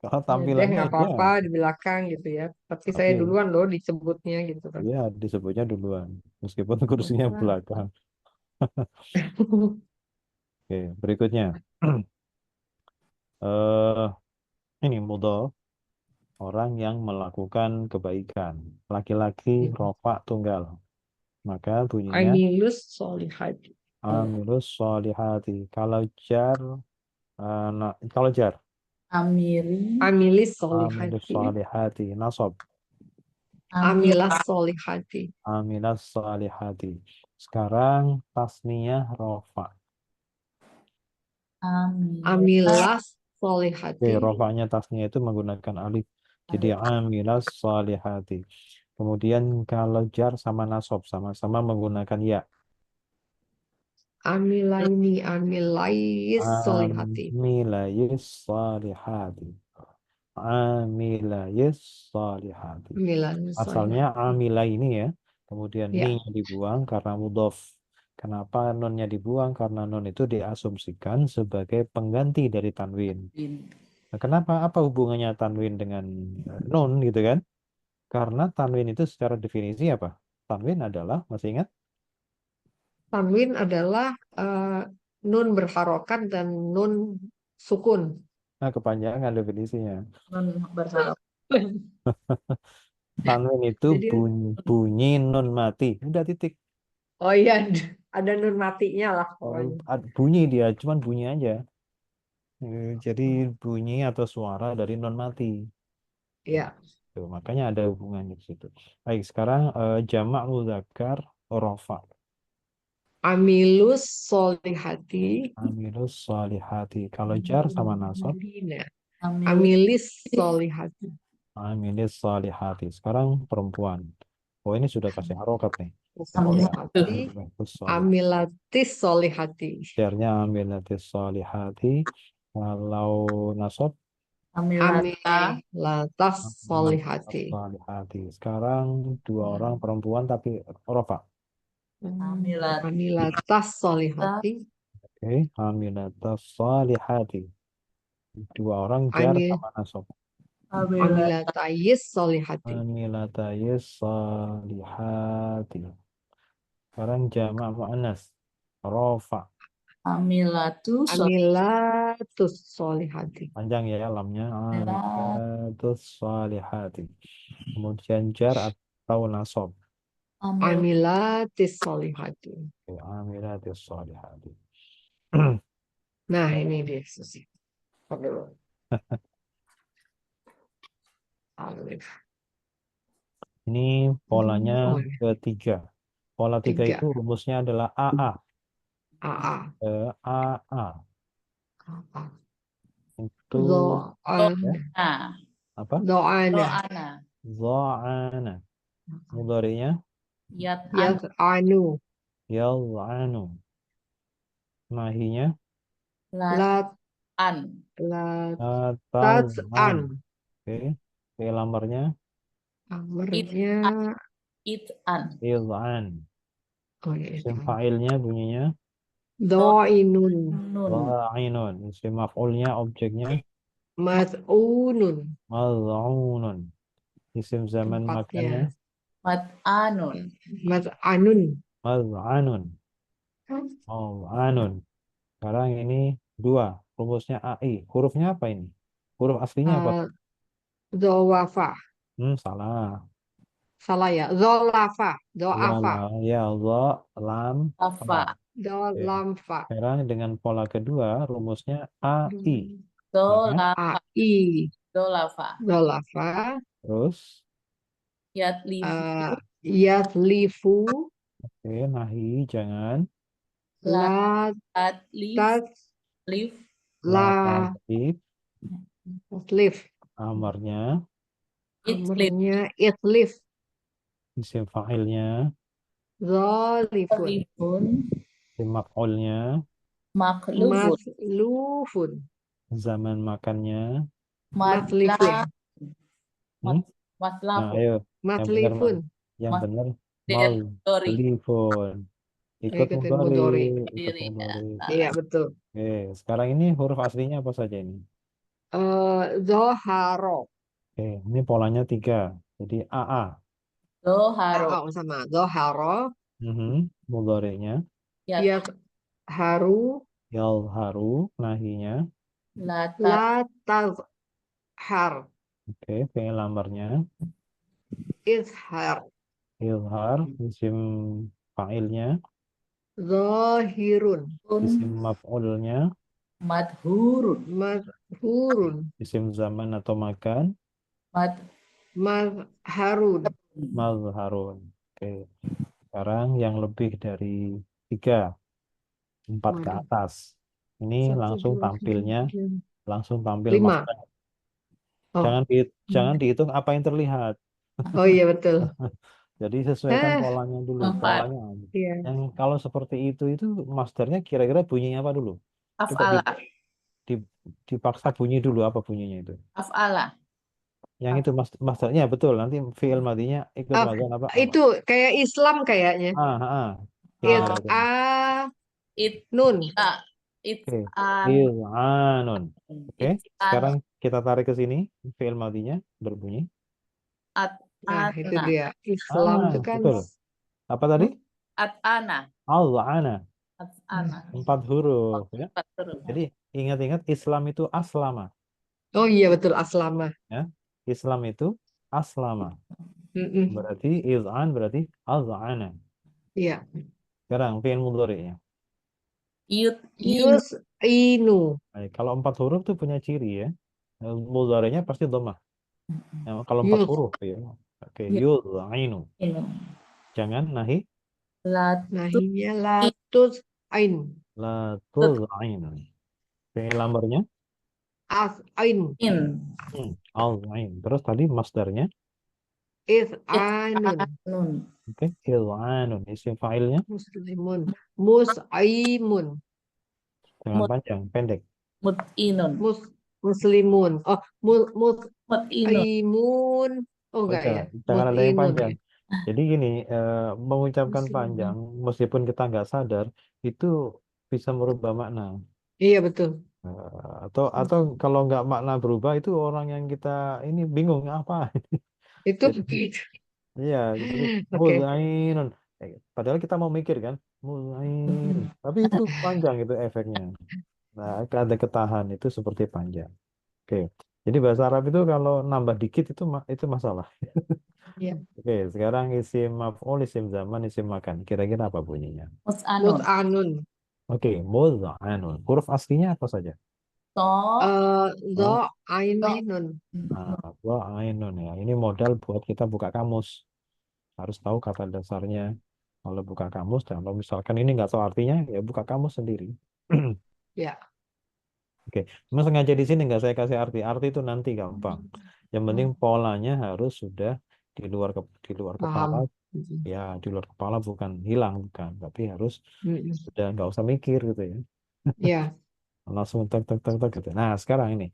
Kalau
Ya deh,
tampilannya
nggak
dia
apa-apa di belakang gitu ya. Tapi saya
oke,
duluan loh disebutnya gitu kan.
dia disebutnya duluan meskipun kursinya belakang. Oke, berikutnya. eh ini mudhaf, orang yang melakukan kebaikan. Laki-laki rofa tunggal. Maka bunyinya
Amilus solihat.
amilus solihati. Kalau jar
Amiri
Amilis
amilus
solihati.
solihati nasab
amir
Amilas solihati.
amilas solihati. Sekarang tasniyah rofa.
amir
Amilas
Oke,
solihati.
rofanya tasniyah itu menggunakan alif. Jadi amilas solihati. Kemudian kalau jar sama nasab sama-sama menggunakan ya.
Amilaini amilais solihati.
Amilayis solihati. Amilayis solihati.
Amilan
Asalnya
solihati.
amila ini ya. Kemudian
Ya.
ni-nya dibuang karena mudhof. Kenapa nunnya dibuang? Karena nun itu diasumsikan sebagai pengganti dari tanwin. Nah, kenapa? Apa hubungannya tanwin dengan nun gitu kan? Karena tanwin itu secara definisi apa? Tanwin adalah, masih ingat?
Tanwin adalah nun berharokat dan nun sukun.
Nah, kepanjangan definisinya.
nun berharap
Tanwin itu
Jadi,
bunyi nun mati. Udah titik.
oh iya, ada nun matinya lah pokoknya.
Bunyi dia, cuman bunyi aja. Jadi bunyi atau suara dari nun mati.
Ya.
Tuh, makanya ada hubungannya di situ. Baik, sekarang jamak muzakkar rofa.
Amilus solihati.
Amilus solihati. Kalau jar sama nasab,
Amilina.
amir
Amilis solihati.
amilis solihati. Sekarang perempuan. Oh, ini sudah kasih harokat nih.
Solihati.
Amilus solihati.
Amilatis solihati.
Jarnya amilatis solihati. Kalau nasab,
amilata
Amilatas
amilatis
solihati.
solihati. Sekarang dua orang perempuan tapi rofa.
amilata
Amilatas solihati.
Oke, amilatis solihati. Dua orang jar
Amil
sama nasab.
amilata
Amilatayis solihati.
Amilatayis solihati. Sekarang jamak muannas. Rofa.
amilatu
Amilatus solihati.
Panjang ya lamnya. Amilatus solihati. Kemudian jar atau nasab.
amil
Amilatis solihati.
Oke, amilatis solihati.
Nah, ini dia Susi. Aduh. Alif.
Ini polanya ketiga. Pola tiga
Tiga.
itu rumusnya adalah AA.
AA.
AA.
AA.
Itu Itu
Do'an.
ya,
Nah,
apa?
Do'ana.
doana.
Dha'ana. Mudhari'nya
Yat'an.
Yas'anu.
yal'anu. Nahinya
Lat,
Lat'an.
lat,
tal'an.
tas'an.
Oke. Fi'il amarnya
Amarnya.
It'an.
il'an.
Oh, ya, itu.
Isim fa'ilnya bunyinya
Do'inun.
Nun.
dha'inun. Isim maf'ulnya objeknya
Mas'unun.
mal'unun. Isim zaman makannya
Tempatnya.
Mat'anun.
Mas'anun.
mal'anun. Mal'anun. Sekarang ini dua. Rumusnya AI. Hurufnya apa ini? Huruf aslinya apa?
Zowafa.
Salah.
Salah ya. Zolafa. Zoafa.
Wala, ya Allah, lam,
Lafa.
fa. Oke.
Zolamfa.
Sekarang dengan pola kedua, rumusnya AI. Maka,
AI.
Dolafa.
Zolafa.
terus,
Yatlifu.
Yaslifu.
oke, nahi, jangan.
La
Latlif.
tas.
Lif.
La
Latif,
taslif.
amarnya,
Itlif.
Amarnya itlif.
isim fa'ilnya,
Zolifun.
Lifun.
isim maf'ulnya,
Maklufun.
Maslufun.
zaman makannya.
Maslifun.
Matla.
Hmm? Nah,
Matlafun.
ayo, yang benar,
Maslifun.
yang
Mas-
benar,
Dori.
malifun. Ikut
Ikutin
mudhari,
mudhari.
ikut
Diri.
mudhari.
Iya betul.
Oke, sekarang ini huruf aslinya apa saja ini?
Zoharo.
Oke, ini polanya 3. Jadi AA.
Zoharo.
Sama Zoharo.
Mudhari'nya
Yat.
Yasharu.
yalharu, nahinya.
Latat.
La tazhar.
Oke, fi'il amarnya
Izhar.
ilhar, isim fa'ilnya,
Zohirun.
isim maf'ulnya,
Madhurun.
Mazhurun.
isim zaman atau makan,
Mad.
Mazharun.
mazharun. Oke, sekarang yang lebih dari 3, 4 ke
Waduh.
atas. Ini
1,
langsung
2, 3,
tampilnya,
4,
langsung tampil
5.
master.
Oh.
Jangan dihitung apa yang terlihat.
Oh iya betul.
Jadi sesuaikan
Eh,
polanya dulu.
4.
Polanya
iya.
yang kalau seperti itu masternya kira-kira bunyinya apa dulu? Coba
Af'ala.
di- dipaksa bunyi dulu apa bunyinya itu?
Af'ala.
Yang itu masternya betul. Nanti fi'il madinya ikut
Ah,
mazan apa?
itu kayak Islam kayaknya.
Ah, ah, ah.
It
Gimana itu?
a
It.
nun.
It's
Oke.
an.
Il'anun. Oke.
It's
Sekarang
an.
kita tarik ke sini. Fi'il madinya berbunyi.
At.
Nah, itu
Ana.
dia. Islam itu kan
Betul. Apa tadi?
At ana.
Al-ana.
At ana.
4 huruf ya.
Empat huruf.
Jadi ingat-ingat Islam itu aslama
Oh iya betul aslama.
ya. Islam itu aslama.
Mm-mm.
Berarti iz'an berarti az'ana.
Iya.
Sekarang fi'il mudhari'nya.
Yut. In.
Yus inu.
Baik, kalau 4 huruf tuh punya ciri ya. Mudhari'nya pasti dhammah. Ya, kalau 4
Yus.
huruf ya. Oke,
Yut.
yud'ainu.
Inu.
Jangan nahi
Latu.
Nahinya latus ain.
la tuz'ain. Fi'il amarnya
As ain.
In.
al-ain. Terus tadi masdarnya
Is anun.
Nun.
oke, il'anun. Isim fa'ilnya
Muslimun. Musaimun.
jangan
Mut.
panjang, pendek.
Mut'inun.
Muslimun. Oh,
Mut'inun.
musaimun. Oh enggak
Baca,
ya.
jangan ada yang
Mutimun
panjang.
ya.
Jadi gini, mengucapkan
Muslimun.
panjang, meskipun kita nggak sadar, itu bisa merubah makna.
Iya betul.
Atau kalau nggak makna berubah, itu orang yang kita ini bingung apa.
Itu
Jadi, iya, jadi
oke.
muzainun. Padahal kita mau mikir kan, muzain. Tapi itu panjang itu efeknya. Nah, ada ketahan itu seperti panjang. Oke. Jadi bahasa Arab itu kalau nambah dikit itu masalah.
Iya.
Oke, sekarang isim maf'ul, isim zaman, isim makan. Kira-kira apa bunyinya?
Mus'anun.
Mus'anun.
Oke, muz'anun. Huruf aslinya apa saja?
To.
Zo
Oh,
ainun.
ainun ya. Ini modal buat kita buka kamus. Harus tahu kata dasarnya. Kalau buka kamus, dan kalau misalkan ini nggak tahu artinya, ya buka kamus sendiri.
Ya.
Oke, Mas sengaja di sini nggak saya kasih arti. Arti itu nanti gampang. Yang penting polanya harus sudah di luar kepala.
Paham. Mm-mm.
Ya, di luar kepala bukan hilang, bukan. Tapi harus
Mm-mm.
sudah nggak usah mikir gitu ya.
Ya.
Langsung tek tek tek tek gitu. Nah, sekarang ini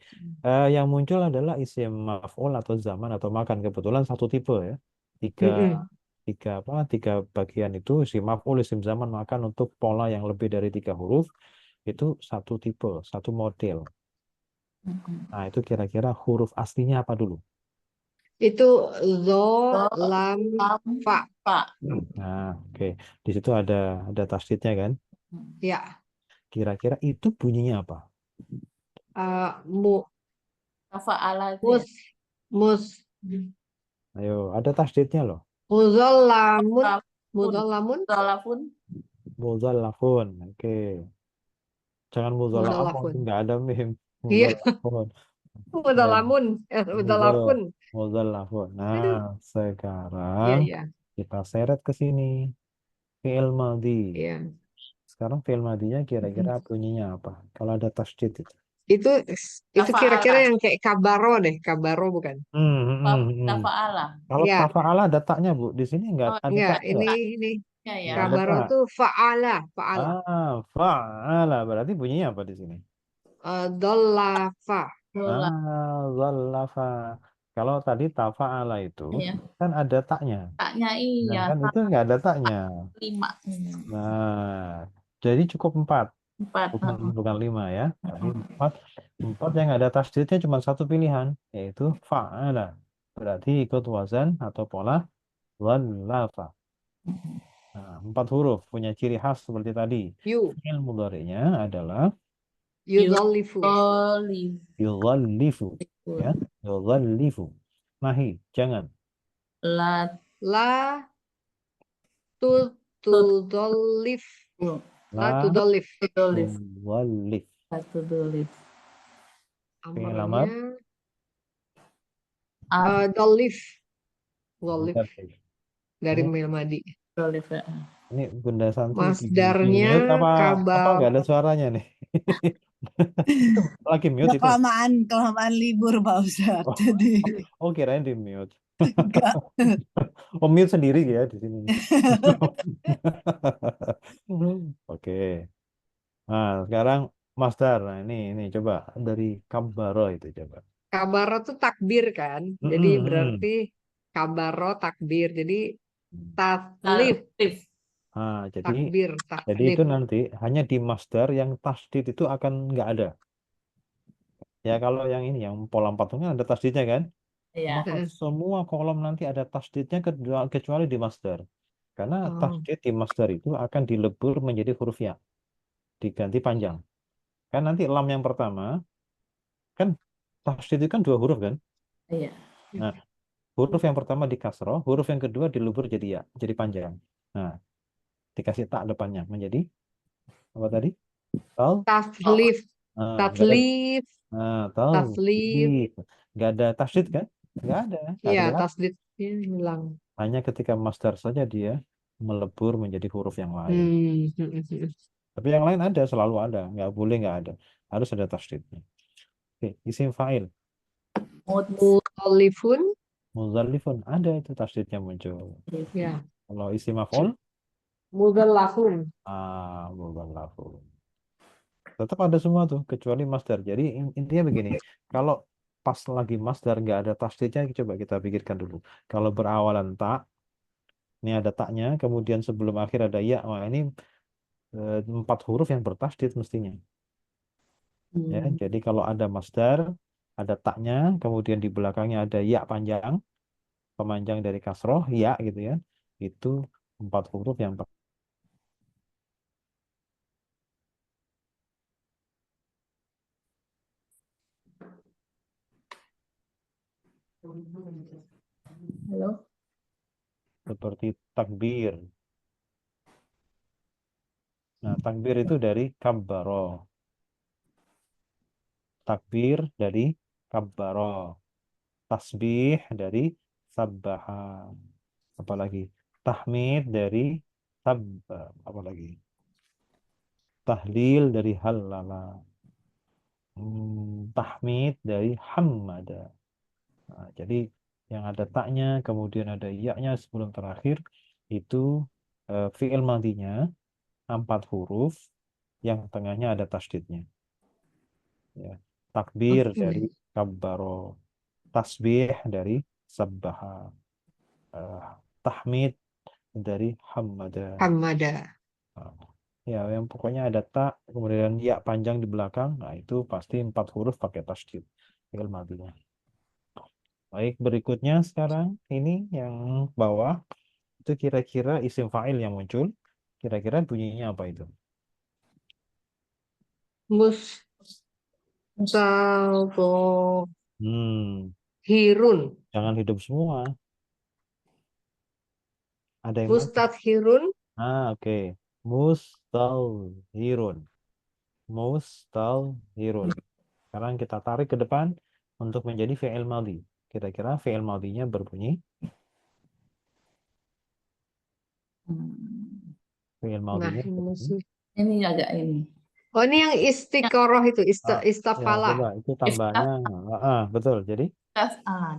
yang muncul adalah isim maf'ul atau zaman atau makan. Kebetulan satu tipe ya. Tiga
Mm-mm.
tiga bagian itu isim maf'ul, isim zaman makan untuk pola yang lebih dari 3 huruf itu satu tipe, satu model. Nah, itu kira-kira huruf aslinya apa dulu?
Itu zo,
Do,
lam,
lam,
fa.
fa.
Nah, oke. Di situ ada tasdidnya kan?
Ya.
Kira-kira itu bunyinya apa?
Mu,
Fa'ala itu ya.
mus, mus,
Ayo, ada tasdidnya loh.
muzallamun,
Pun.
muzallamun,
Pun.
Muzallafun. Oke. Jangan muzallafun,
muzallafun.
nggak ada mim.
Iya,
Muzallafun. Ya,
muzallamun,
muzal
muzallafun.
muzallafun. Nah,
Aduh.
sekarang
Iya, iya,
kita seret ke sini. Fi'il madhi.
iya.
Sekarang fi'il madhinya kira-kira bunyinya apa? Kalau ada tasdid itu.
Itu itu kira-kira
Tafa'ala.
yang kayak kabaro deh, kabaro bukan?
Hmm.
Tafa'ala.
Kalau
Iya,
tafa'ala ada taknya, Bu. Di sini nggak
Oh,
ada
enggak.
taknya.
Ini
ya ya.
Nggak ada
kabaro
tak.
tuh faala, faala.
Fa'ala. Berarti bunyinya apa di sini?
Dollafa.
Bola.
Zallafa. Kalau tadi tafa'ala itu
Ya.
kan ada taknya.
Taknya iya.
Sedangkan itu nggak ada taknya.
5.
Nah, jadi cukup 4.
4.
Bukan 5 ya. Jadi 4. 4 yang ada tasdidnya cuma satu pilihan, yaitu fa'ala. Berarti ikut wazan atau pola zallafa. Nah, 4 huruf punya ciri khas seperti tadi.
Yu,
Fi'il mudhari'nya adalah
yudollifu.
yudhallifu. Ya, yudhallifu. Nahi, jangan.
La
La tu
tut
tudollif. La
La
tudollif.
tudolif.
tudhallif.
La tudolif.
Fi'il
Amarnya
amar
Ar
dollif. Dollif
mudhari'.
dari
Ini
Milmadi.
tudolif ya.
ini Bunda Santi di
Masdarnya
mute apa
kabar.
nggak ada suaranya nih? Lagi mute
Udah
itu.
kelamaan libur Pak Ustadz.
Oh,
Jadi
oh kirain di mute.
enggak.
Oh mute sendiri ya di sini. Oke. Nah, sekarang Masdar. Nah, ini coba dari Kabaro itu coba.
Kabaro tuh takbir kan. Jadi
Mm-mm.
berarti kabaro takbir. Jadi taslif,
Tarif.
Nah,
takbir,
jadi itu
taslif.
nanti hanya di Masdar yang tasdid itu akan nggak ada. Ya kalau yang ini yang pola 4 itu kan ada tasdidnya kan?
Ya.
Maka semua kolom nanti ada tasdidnya kecuali di Masdar. Karena
Oh,
tasdid di Masdar itu akan dilebur menjadi huruf ya, diganti panjang. Kan nanti lam yang pertama kan tasdid itu kan 2 huruf kan?
Iya.
Nah, huruf yang pertama di kasroh, huruf yang kedua dilebur jadi ya, jadi panjang. Nah, dikasih tak depannya menjadi apa tadi? Tal,
taslif,
nggak ada.
taslif,
Tal,
taslif.
nggak ada tasdid kan? Nggak
Iya,
kelihatan.
taslifnya hilang.
Hanya ketika masdar saja dia melebur menjadi huruf yang lain.
Hmm.
Tapi yang lain ada, selalu ada. Nggak boleh nggak ada. Harus ada tasdidnya. Oke, isim fa'il.
Mut.
Mutolifun,
Muzallifun. Ada itu tasdidnya muncul.
ya.
Kalau isim maf'ul,
Mudallafun.
muzallafun. Tetap ada semua tuh, kecuali masdar. Jadi intinya begini. Kalau pas lagi masdar nggak ada tasdidnya, coba kita pikirkan dulu. Kalau berawalan tak, ini ada taknya, kemudian sebelum akhir ada ya. Wah, ini 4 huruf yang bertasdid mestinya. Ya, jadi kalau ada masdar, ada taknya, kemudian di belakangnya ada ya panjang, pemanjang dari kasroh, ya gitu ya. Itu 4 huruf yang
Halo.
seperti takbir. Nah, takbir itu dari kabbaro. Takbir dari kabbaro. Tasbih dari sabbaha. Apalagi tahmid dari sabba. Apalagi tahlil dari halala. tahmid dari hammada. Nah, jadi yang ada taknya, kemudian ada ya-nya sebelum terakhir, itu fi'il madinya 4 huruf, yang tengahnya ada tasdidnya. Ya. Takbir
Oke.
dari kabbaro, tasbih dari sabbaha, eh, tahmid dari hammada.
Hamada.
Nah, ya, yang pokoknya ada tak, kemudian ya panjang di belakang, nah itu pasti 4 huruf pakai tasdid fi'il madinya. Baik, berikutnya sekarang ini yang bawah itu kira-kira isim fa'il yang muncul. Kira-kira bunyinya apa itu?
Mustadhirun.
Hmm, jangan hidup semua. Ada yang mati.
Mustadhirun.
Oke. Mustalhirun. Mustalhirun. Sekarang kita tarik ke depan untuk menjadi fi'il madhi. Kira-kira fi'il madhinya berbunyi.
Hmm.
Fi'il
Nah,
madhinya
ini
berbunyi.
masih.
Ini agak ini.
Oh, ini yang istiqoroh itu,
Ya,
istafala.
coba itu tambahnya. Betul. Jadi,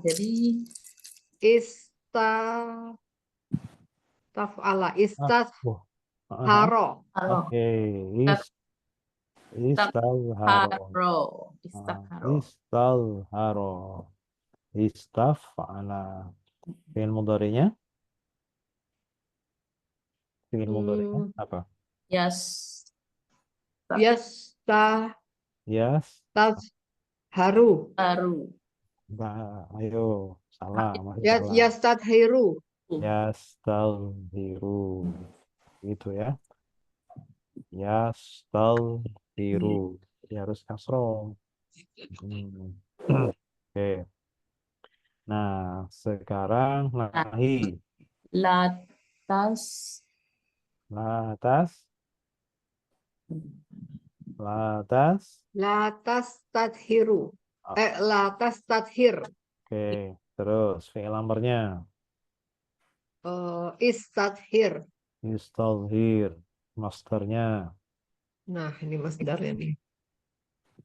Jadi
Istafala,
ah,
istafharo.
uh, oke. Is, istalharo.
Istakaro.
Ah,
Istakaro.
istalharo. Istafala. Fi'il mudhari'nya? Fi'il mudhari'nya
Hmm,
apa?
Yes.
Yastafharu.
Yes. Ayo, salah, masih salah.
Yastadhiru.
Yastalhiru. Gitu ya. Yastalhiru. Jadi harus kasroh. Hmm. Oke. Nah, sekarang
Nah,
nahi.
latas.
Latas. Latas.
Latas tadhiru.
Ah,
Latas tadhir.
Oke. Terus, fi'il amrnya.
Istadhir.
Istalhir. Masternya.
Nah, ini masdarnya nih.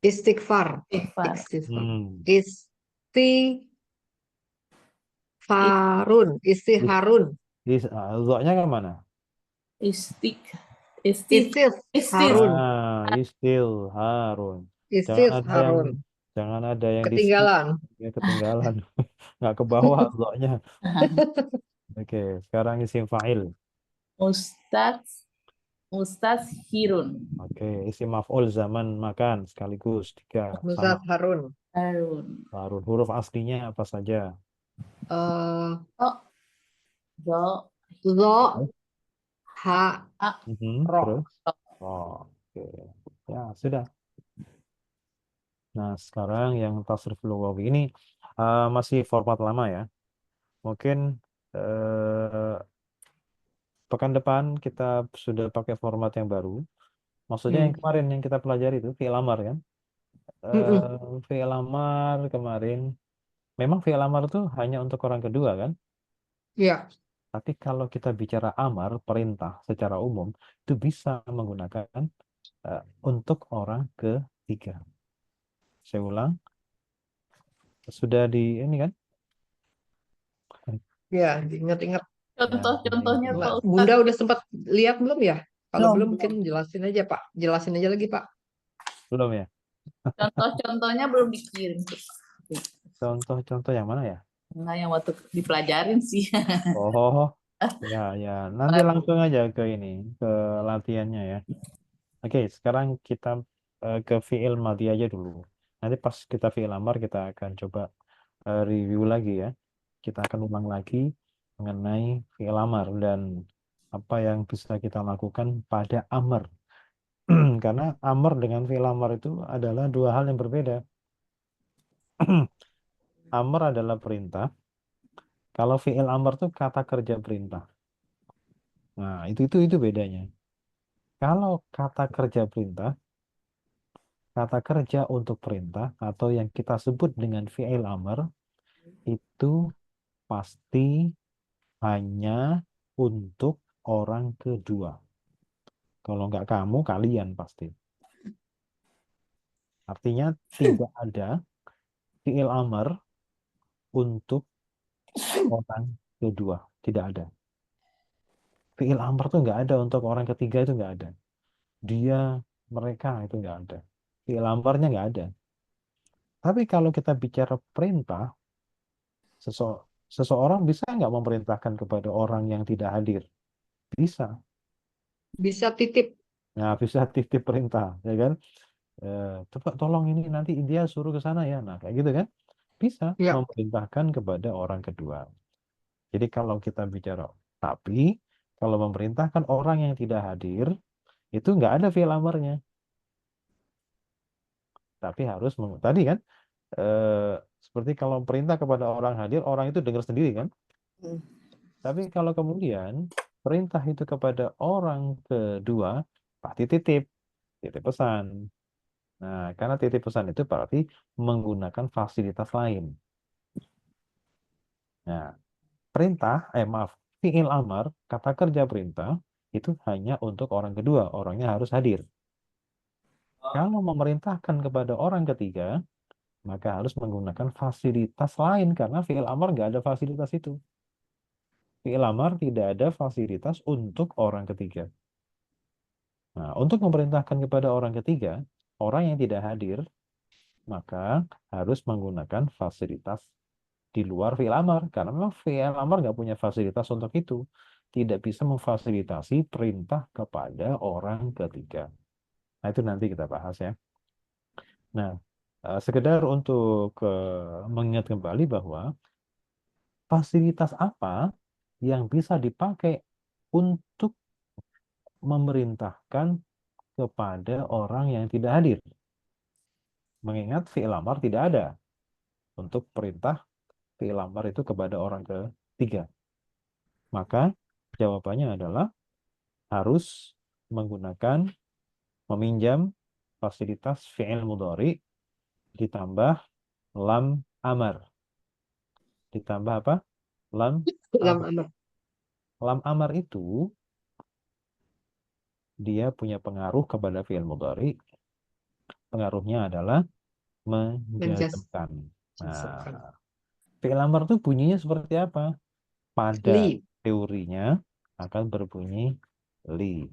Istighfar.
Istighfar.
Istighfar.
Hmm.
Istighfarun. Istiharun.
Zoknya ke mana?
Istik. Istik. Istik.
Harun.
Istilharun. Jangan ada yang
Istigharun.
jangan ada yang di skip,
Ketinggalan.
ya, ketinggalan. Nggak ke bawah zoknya. Oke, sekarang isim fa'il.
Ustaz. Ustaz Hirun.
Oke, isim maf'ul zaman makan sekaligus 3 sama
Harun.
Harun.
Harun. Huruf aslinya apa saja?
Eh,
Oh, zo.
Zo. Ha. Ro.
Terus? Oh, oke. Ya, sudah. Nah, sekarang yang tasrif lughawi ini masih format lama ya. Mungkin eh, pekan depan kita sudah pakai format yang baru. Maksudnya yang kemarin yang kita pelajari itu fi'il amar kan?
Mm-mm.
Fi'il amar kemarin. Memang fi'il amar itu hanya untuk orang kedua kan?
Ya.
Tapi kalau kita bicara amar, perintah secara umum, itu bisa menggunakan untuk orang ketiga. Saya ulang, sudah di ini kan?
Ya, diingat-ingat.
Ya,
Contoh-contohnya
Mbak
Pak
Bunda
Ustadz.
udah sempat lihat belum ya? Kalau
Belum,
belum
belum.
mungkin jelasin aja, Pak. Jelasin aja lagi, Pak.
belum ya?
Contoh-contohnya belum dikirim.
Contoh-contoh yang mana ya?
Enggak yang waktu dipelajarin sih.
Oh, ya, ya. Nanti langsung aja ke ini, ke latihannya ya. Oke, sekarang kita ke fi'il madhi aja dulu. Nanti pas kita fi'il amar, kita akan coba review lagi ya. Kita akan ulang lagi mengenai fi'il amar dan apa yang bisa kita lakukan pada amar. Karena amar dengan fi'il amar itu adalah dua hal yang berbeda. Amar adalah perintah. Kalau fi'il amar itu kata kerja perintah. Nah, itu bedanya. Kalau kata kerja perintah, kata kerja untuk perintah atau yang kita sebut dengan fi'il amar itu pasti hanya untuk orang kedua. Kalau nggak kamu, kalian pasti. Artinya tidak ada fi'il amr untuk orang kedua. Tidak ada. Fi'il amr tuh nggak ada untuk orang ketiga, itu nggak ada. Dia, mereka, itu nggak ada. Fi'il amrnya nggak ada. Tapi kalau kita bicara perintah, seseorang bisa nggak memerintahkan kepada orang yang tidak hadir? Bisa.
Bisa titip.
Nah, bisa titip perintah, ya kan? Coba tolong ini nanti dia suruh ke sana ya. Nah, kayak gitu kan? Bisa
Ya,
memerintahkan kepada orang kedua. Jadi kalau kita bicara, tapi kalau memerintahkan orang yang tidak hadir, itu nggak ada fi'il amarnya. Tapi harus, tadi kan, eh, seperti kalau perintah kepada orang hadir, orang itu dengar sendiri kan?
Hmm.
Tapi kalau kemudian perintah itu kepada orang kedua, pasti titip, titip pesan. Nah, karena titip pesan itu berarti menggunakan fasilitas lain. Nah, maaf, fi'il amar, kata kerja perintah, itu hanya untuk orang kedua, orangnya harus hadir. Kalau memerintahkan kepada orang ketiga, maka harus menggunakan fasilitas lain, karena fi'il amar nggak ada fasilitas itu. Fi'il amar tidak ada fasilitas untuk orang ketiga. Nah, untuk memerintahkan kepada orang ketiga, orang yang tidak hadir, maka harus menggunakan fasilitas di luar fi'il amar, karena memang fi'il amar nggak punya fasilitas untuk itu, tidak bisa memfasilitasi perintah kepada orang ketiga. Nah, itu nanti kita bahas ya. Nah, sekedar untuk mengingat kembali bahwa fasilitas apa yang bisa dipakai untuk memerintahkan kepada orang yang tidak hadir. Mengingat fi'il amar tidak ada untuk perintah fi'il amar itu kepada orang ketiga. Maka jawabannya adalah harus menggunakan, meminjam fasilitas fi'il mudhari ditambah lam amar. Ditambah apa? Lam
dalam
amar.
amar.
Lam amar itu dia punya pengaruh kepada fi'il mudhari. Pengaruhnya adalah menjazmkan.
Menjazmkan.
Nah, fi'il amar itu bunyinya seperti apa? Pada
Li.
teorinya akan berbunyi li.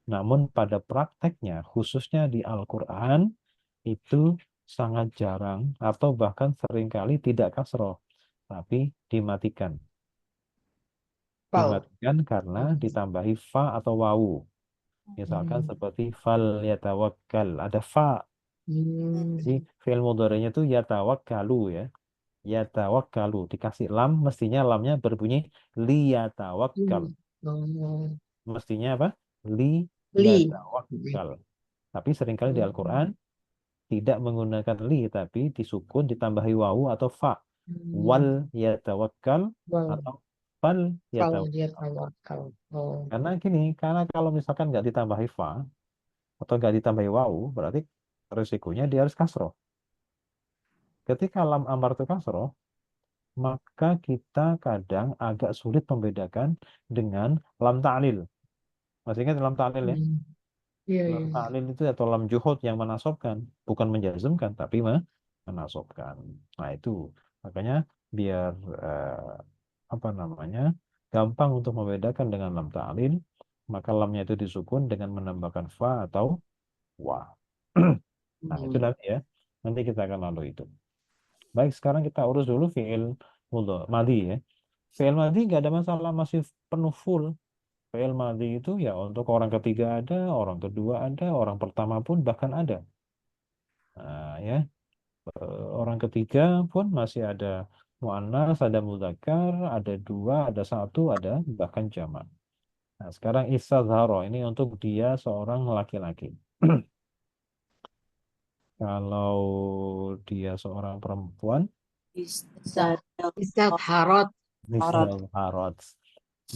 Namun pada prakteknya, khususnya di Al-Quran, itu sangat jarang atau bahkan seringkali tidak kasroh, tapi dimatikan.
Fal.
Dimatikan karena ditambahi fa atau wawu. Misalkan
Hmm.
seperti fal yatawakkal, ada fa.
Hmm.
Jadi fi'il mudhari'nya itu yatawakkalu ya. Yatawakkalu dikasih lam, mestinya lamnya berbunyi li yatawakkal.
Oh.
Mestinya apa? Li
Li.
yatawakkal. Tapi seringkali di Al-Quran tidak menggunakan li, tapi disukun ditambahi wawu atau fa. Wal yatawakkal
Wal.
atau fal
Fal
yatawakkal.
dia tawakal. Oh.
Karena gini, karena kalau misalkan nggak ditambahi fa atau nggak ditambahi wawu, berarti risikonya dia harus kasroh. Ketika lam amar itu kasroh, maka kita kadang agak sulit membedakan dengan lam ta'lil. Masih ingat lam ta'lil ya?
Hmm. Iya,
Lam
iya.
ta'lil itu atau lam juhud yang menasobkan, bukan menjazmkan, tapi menasobkan. Nah itu, makanya biar apa namanya, gampang untuk membedakan dengan lam ta'lil, maka lamnya itu disukun dengan menambahkan fa atau wa. Nah itu
Hmm.
nanti ya, nanti kita akan lalu itu. Baik, sekarang kita urus dulu fi'il madi ya. Fi'il madi nggak ada masalah, masih penuh full. Fi'il madi itu ya untuk orang ketiga ada, orang kedua ada, orang pertama pun bahkan ada. Nah, ya, orang ketiga pun masih ada muannas, ada mudzakkar, ada dua, ada satu, ada bahkan jamak. Nah, sekarang istadzharo ini untuk dia seorang laki-laki. Kalau dia seorang perempuan,
Istadharat.
istadzharat.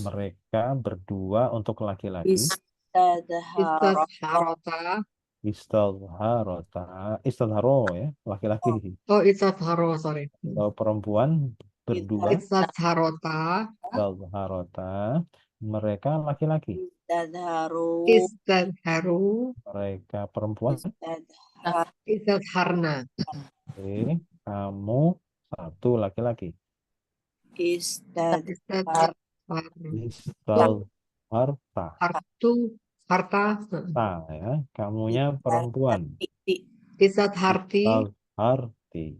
Mereka berdua untuk laki-laki.
Istadharata.
Istadharota. Istadharo ya, laki-laki.
Oh, istadharo, sorry.
Kalau perempuan berdua,
Istadharota.
istadharota. Mereka laki-laki.
Istadharu.
Istadharu.
Mereka perempuan.
Istadharna.
Oke. Kamu satu laki-laki.
Istadhar.
Istalharta.
Harta.
Ya. Kamunya perempuan.
Istadharti.
Istalharti.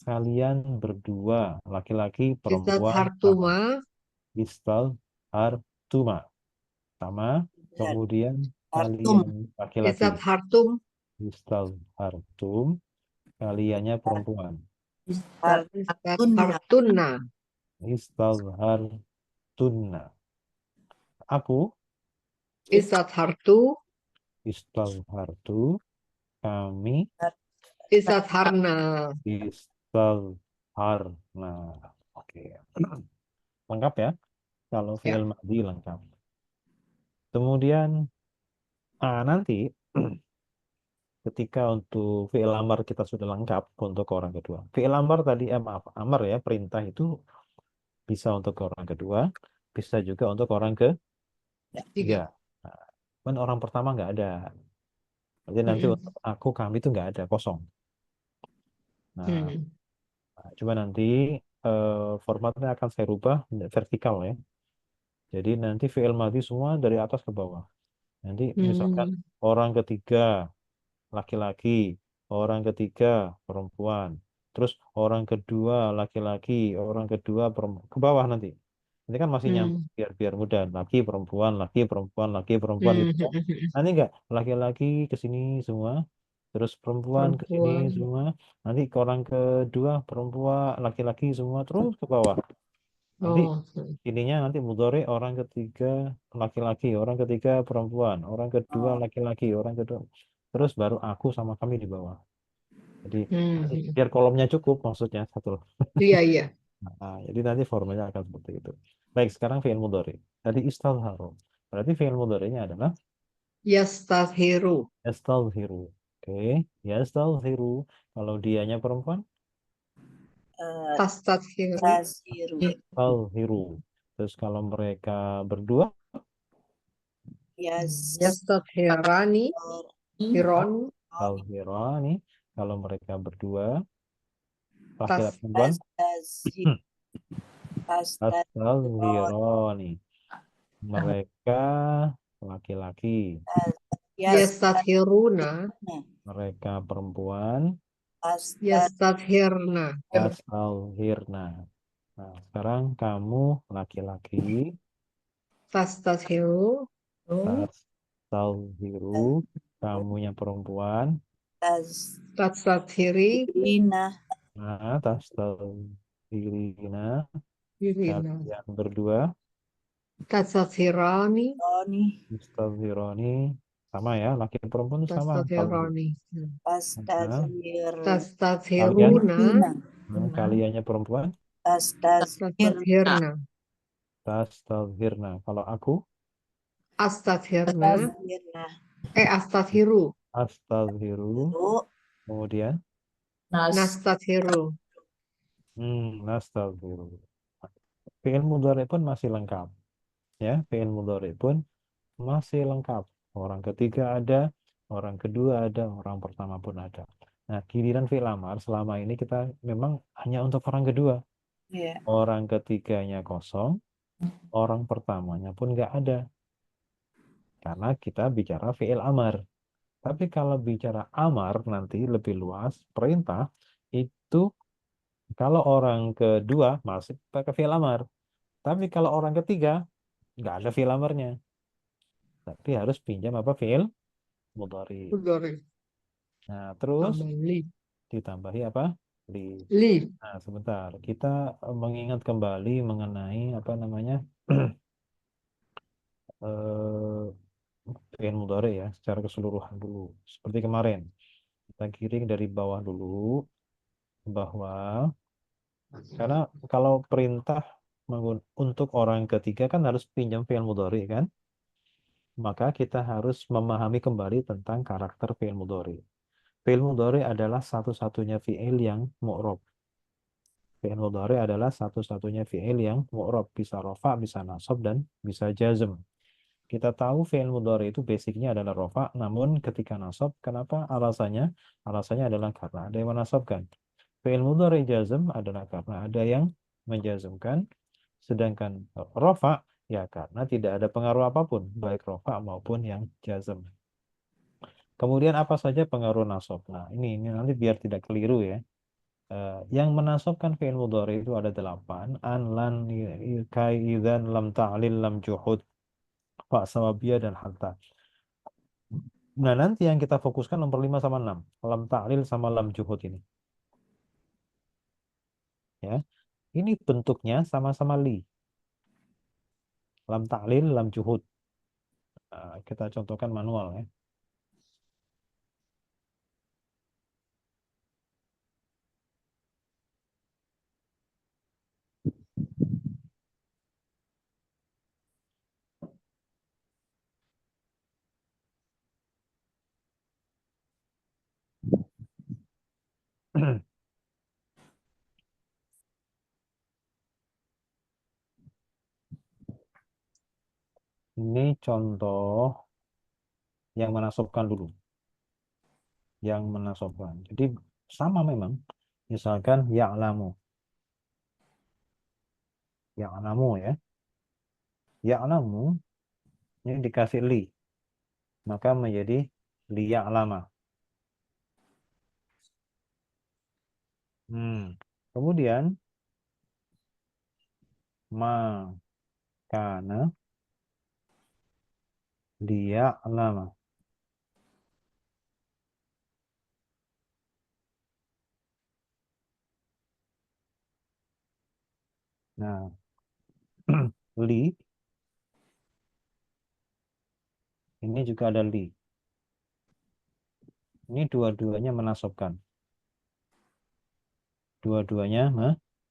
Kalian berdua, laki-laki, perempuan, sama.
Istadhartuma.
Istalhartuma. Sama. Kemudian
Hartum.
kalian laki-laki.
Istadhartum.
Istalhartum. Kaliannya perempuan.
Istadhartunna.
Istalhartunna. Aku.
Istadhartu.
Istalhartu. Kami.
Istadharna.
Istalharna. Oke. Lengkap ya. Kalau
Ya.
fi'il madhi lengkap. Kemudian nanti ketika untuk fi'il amar kita sudah lengkap untuk orang kedua. Fi'il amar tadi maaf, amar ya, perintah itu bisa untuk orang kedua, bisa juga untuk orang ketiga. Nah, kan orang pertama nggak ada. Jadi nanti
Mm-mm.
untuk aku, kami itu nggak ada, kosong. Nah,
Hmm.
coba nanti formatnya akan saya rubah vertikal ya. Jadi nanti fi'il madhi semua dari atas ke bawah. Nanti misalkan
Hmm.
orang ketiga laki-laki, orang ketiga perempuan, terus orang kedua laki-laki, orang kedua perempuan, ke bawah nanti. Ini kan masih nyambung
Hmm.
biar mudah. Laki perempuan, laki perempuan, laki perempuan
Hmm.
gitu kan. Nanti enggak laki-laki ke sini semua, terus perempuan ke sini
Perempuan.
semua. Nanti ke orang kedua perempuan, laki-laki semua terus ke bawah. Nanti
Oh.
ininya nanti mudhari orang ketiga laki-laki, orang ketiga perempuan, orang kedua laki-laki, orang kedua terus baru aku sama kami di bawah. Jadi
Hmm.
biar kolomnya cukup maksudnya satu.
Iya, iya.
Nah, jadi nanti formanya akan seperti itu. Baik, sekarang fi'il mudhari. Tadi istadharu. Berarti fi'il mudharinya adalah
Yastadhiru.
yastadhiru. Oke, yastadhiru. Kalau dianya perempuan,
Tastadhiru.
Tasiru.
yastadhiru. Terus kalau mereka berdua,
Yastadhirani. Hiron.
yastadhirani. Kalau mereka berdua, laki-laki perempuan, yastadhirani. Mereka laki-laki,
Yastadhiruna.
mereka perempuan,
Yastadhirna.
yastadhirna. Nah, sekarang kamu laki-laki,
Tastadhiru.
tastadhiru, kamunya perempuan,
Tastadhiri.
nah, tastadhirina,
Yurina.
kalian berdua,
Tastadhirani.
tastadhirani, sama ya, laki dan perempuan itu sama.
Tastadhirani.
Nah,
Tastadhiruna.
kaliannya perempuan,
Tastadhirna.
tastadhirna. Kalau aku,
Astadhirna. Astadhiru.
astadhiru, kemudian,
Nastadhiru.
nastadhiru. Fi'il mudhari pun masih lengkap. Ya, fi'il mudhari pun masih lengkap. Orang ketiga ada, orang kedua ada, orang pertama pun ada. Nah, giliran fi'il amar selama ini kita memang hanya untuk orang kedua. Orang ketiganya kosong, orang pertamanya pun nggak ada. Karena kita bicara fi'il amar. Tapi kalau bicara amar nanti lebih luas, perintah itu kalau orang kedua masih pakai fi'il amar. Tapi kalau orang ketiga nggak ada fi'il amarnya. Tapi harus pinjam apa fi'il mudhari.
Mudhari.
Nah, terus
Tambah li.
ditambahi apa? Li.
Li.
Nah, sebentar. Kita mengingat kembali mengenai apa namanya? eh fi'il mudhari ya, secara keseluruhan dulu. Seperti kemarin. Kita giring dari bawah dulu bahwa karena kalau perintah untuk orang ketiga kan harus pinjam fi'il mudhari kan? Maka kita harus memahami kembali tentang karakter fi'il mudhari. Fi'il mudhari adalah satu-satunya fi'il yang mu'rab. Fi'il mudhari adalah satu-satunya fi'il yang mu'rab, bisa rafa, bisa nasab dan bisa jazm. Kita tahu fi'il mudhari itu basicnya adalah rofa, namun ketika nasab, kenapa alasannya? Alasannya adalah karena ada yang menasabkan. Fi'il mudhari jazm adalah karena ada yang menjazmkan, sedangkan rofa ya karena tidak ada pengaruh apapun, baik rofa maupun yang jazm. Kemudian apa saja pengaruh nasab? Nah, ini nanti biar tidak keliru ya. Yang menasabkan fi'il mudhari itu ada 8. An, lan, kai, idzan, lam ta'lil, lam juhud, fa, sawabiyah, dan hatta. Nah, nanti yang kita fokuskan nomor 5 sama 6. Lam ta'lil sama lam juhud ini. Ya. Ini bentuknya sama-sama li. Lam ta'lil, lam juhud. Kita contohkan manual ya. Ini contoh yang menasabkan dulu. Yang menasabkan. Jadi sama memang. Misalkan ya'lamu. Ya'lamu ya. Ya'lamu ini dikasih li. Maka menjadi liya'lama. Kemudian ma kana liya'lama. Nah, li ini juga ada li. Ini dua-duanya menasabkan. Dua-duanya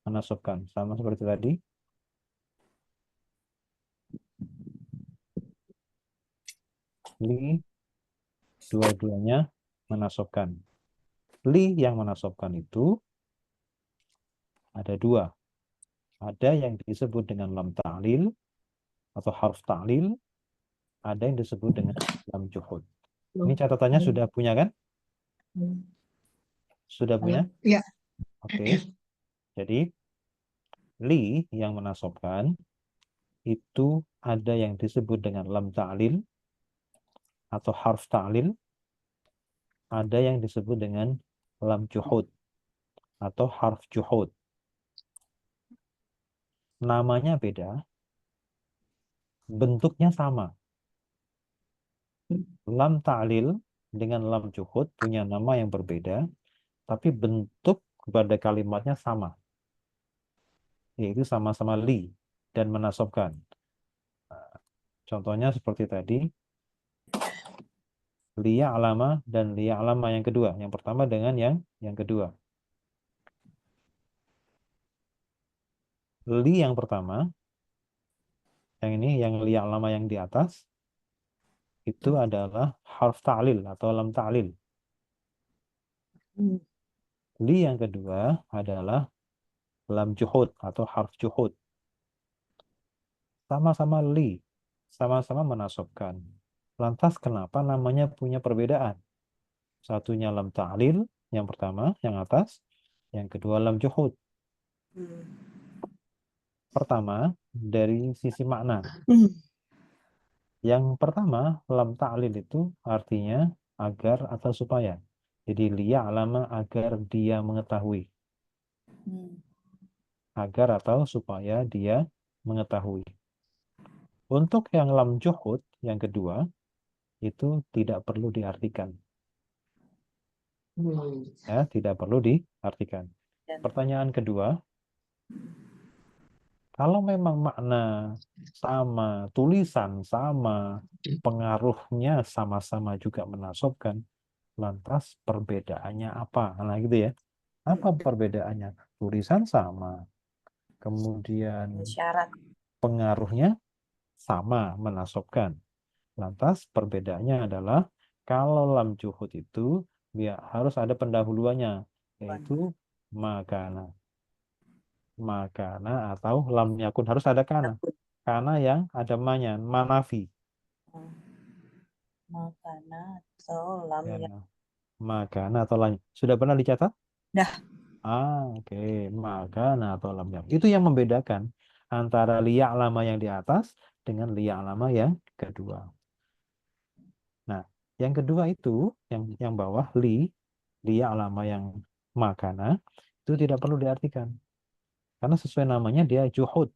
menasabkan. Sama seperti tadi. Li dua-duanya menasabkan. Li yang menasabkan itu ada dua. Ada yang disebut dengan lam ta'lil atau harf ta'lil. Ada yang disebut dengan lam juhud. Ini catatannya sudah punya kan? Sudah punya?
Ya.
Oke. Jadi li yang menasabkan itu ada yang disebut dengan lam ta'lil atau harf ta'lil, ada yang disebut dengan lam juhud atau harf juhud. Namanya beda, bentuknya sama. Lam ta'lil dengan lam juhud punya nama yang berbeda, tapi bentuk pada kalimatnya sama, yaitu sama-sama li dan menasabkan. Contohnya seperti tadi, liya'lama dan liya'lama yang kedua. Yang pertama dengan yang kedua. Li yang pertama, yang ini, yang liya'lama yang di atas, itu adalah harf ta'lil atau lam ta'lil. Li yang kedua adalah lam juhud atau harf juhud. Sama-sama li, sama-sama menasabkan. Lantas kenapa namanya punya perbedaan? Satunya lam ta'lil, yang pertama, yang atas. Yang kedua lam juhud. Pertama, dari sisi makna. Yang pertama, lam ta'lil itu artinya agar atau supaya. Jadi liya'lama agar dia mengetahui. Agar atau supaya dia mengetahui. Untuk yang lam juhud, yang kedua, itu tidak perlu diartikan. Ya, tidak perlu diartikan. Pertanyaan kedua, kalau memang makna sama, tulisan sama, pengaruhnya sama-sama juga menasabkan, lantas perbedaannya apa? Nah, gitu ya. Apa perbedaannya? Tulisan sama, kemudian
Syarat.
pengaruhnya sama, menasabkan. Lantas perbedaannya adalah kalau lam juhud itu ya harus ada pendahuluannya, yaitu makana. Makana atau lam yakun harus ada kana. Kana yang ada manya, manafi.
Makana atau lam
Ya,
yang
makana atau lam. Sudah pernah dicatat?
dah.
Oke. Makana atau lam yakun. Itu yang membedakan antara liya'lama yang di atas dengan liya'lama yang kedua. Nah, yang kedua itu, yang bawah, liya'lama yang makana, itu tidak perlu diartikan. Karena sesuai namanya dia juhud.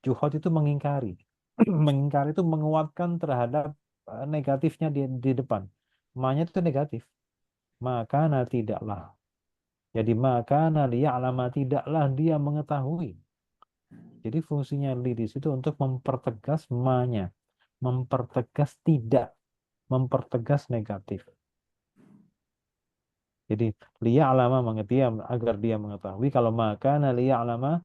Juhud itu mengingkari. Mengingkari itu menguatkan terhadap negatifnya di depan. Ma-nya itu negatif. Makana tidaklah. Jadi makana liya'lama tidaklah dia mengetahui. Jadi fungsinya li di situ untuk mempertegas ma-nya. Mempertegas tidak. Mempertegas negatif. Jadi liya'lama agar dia mengetahui. Kalau makana liya'lama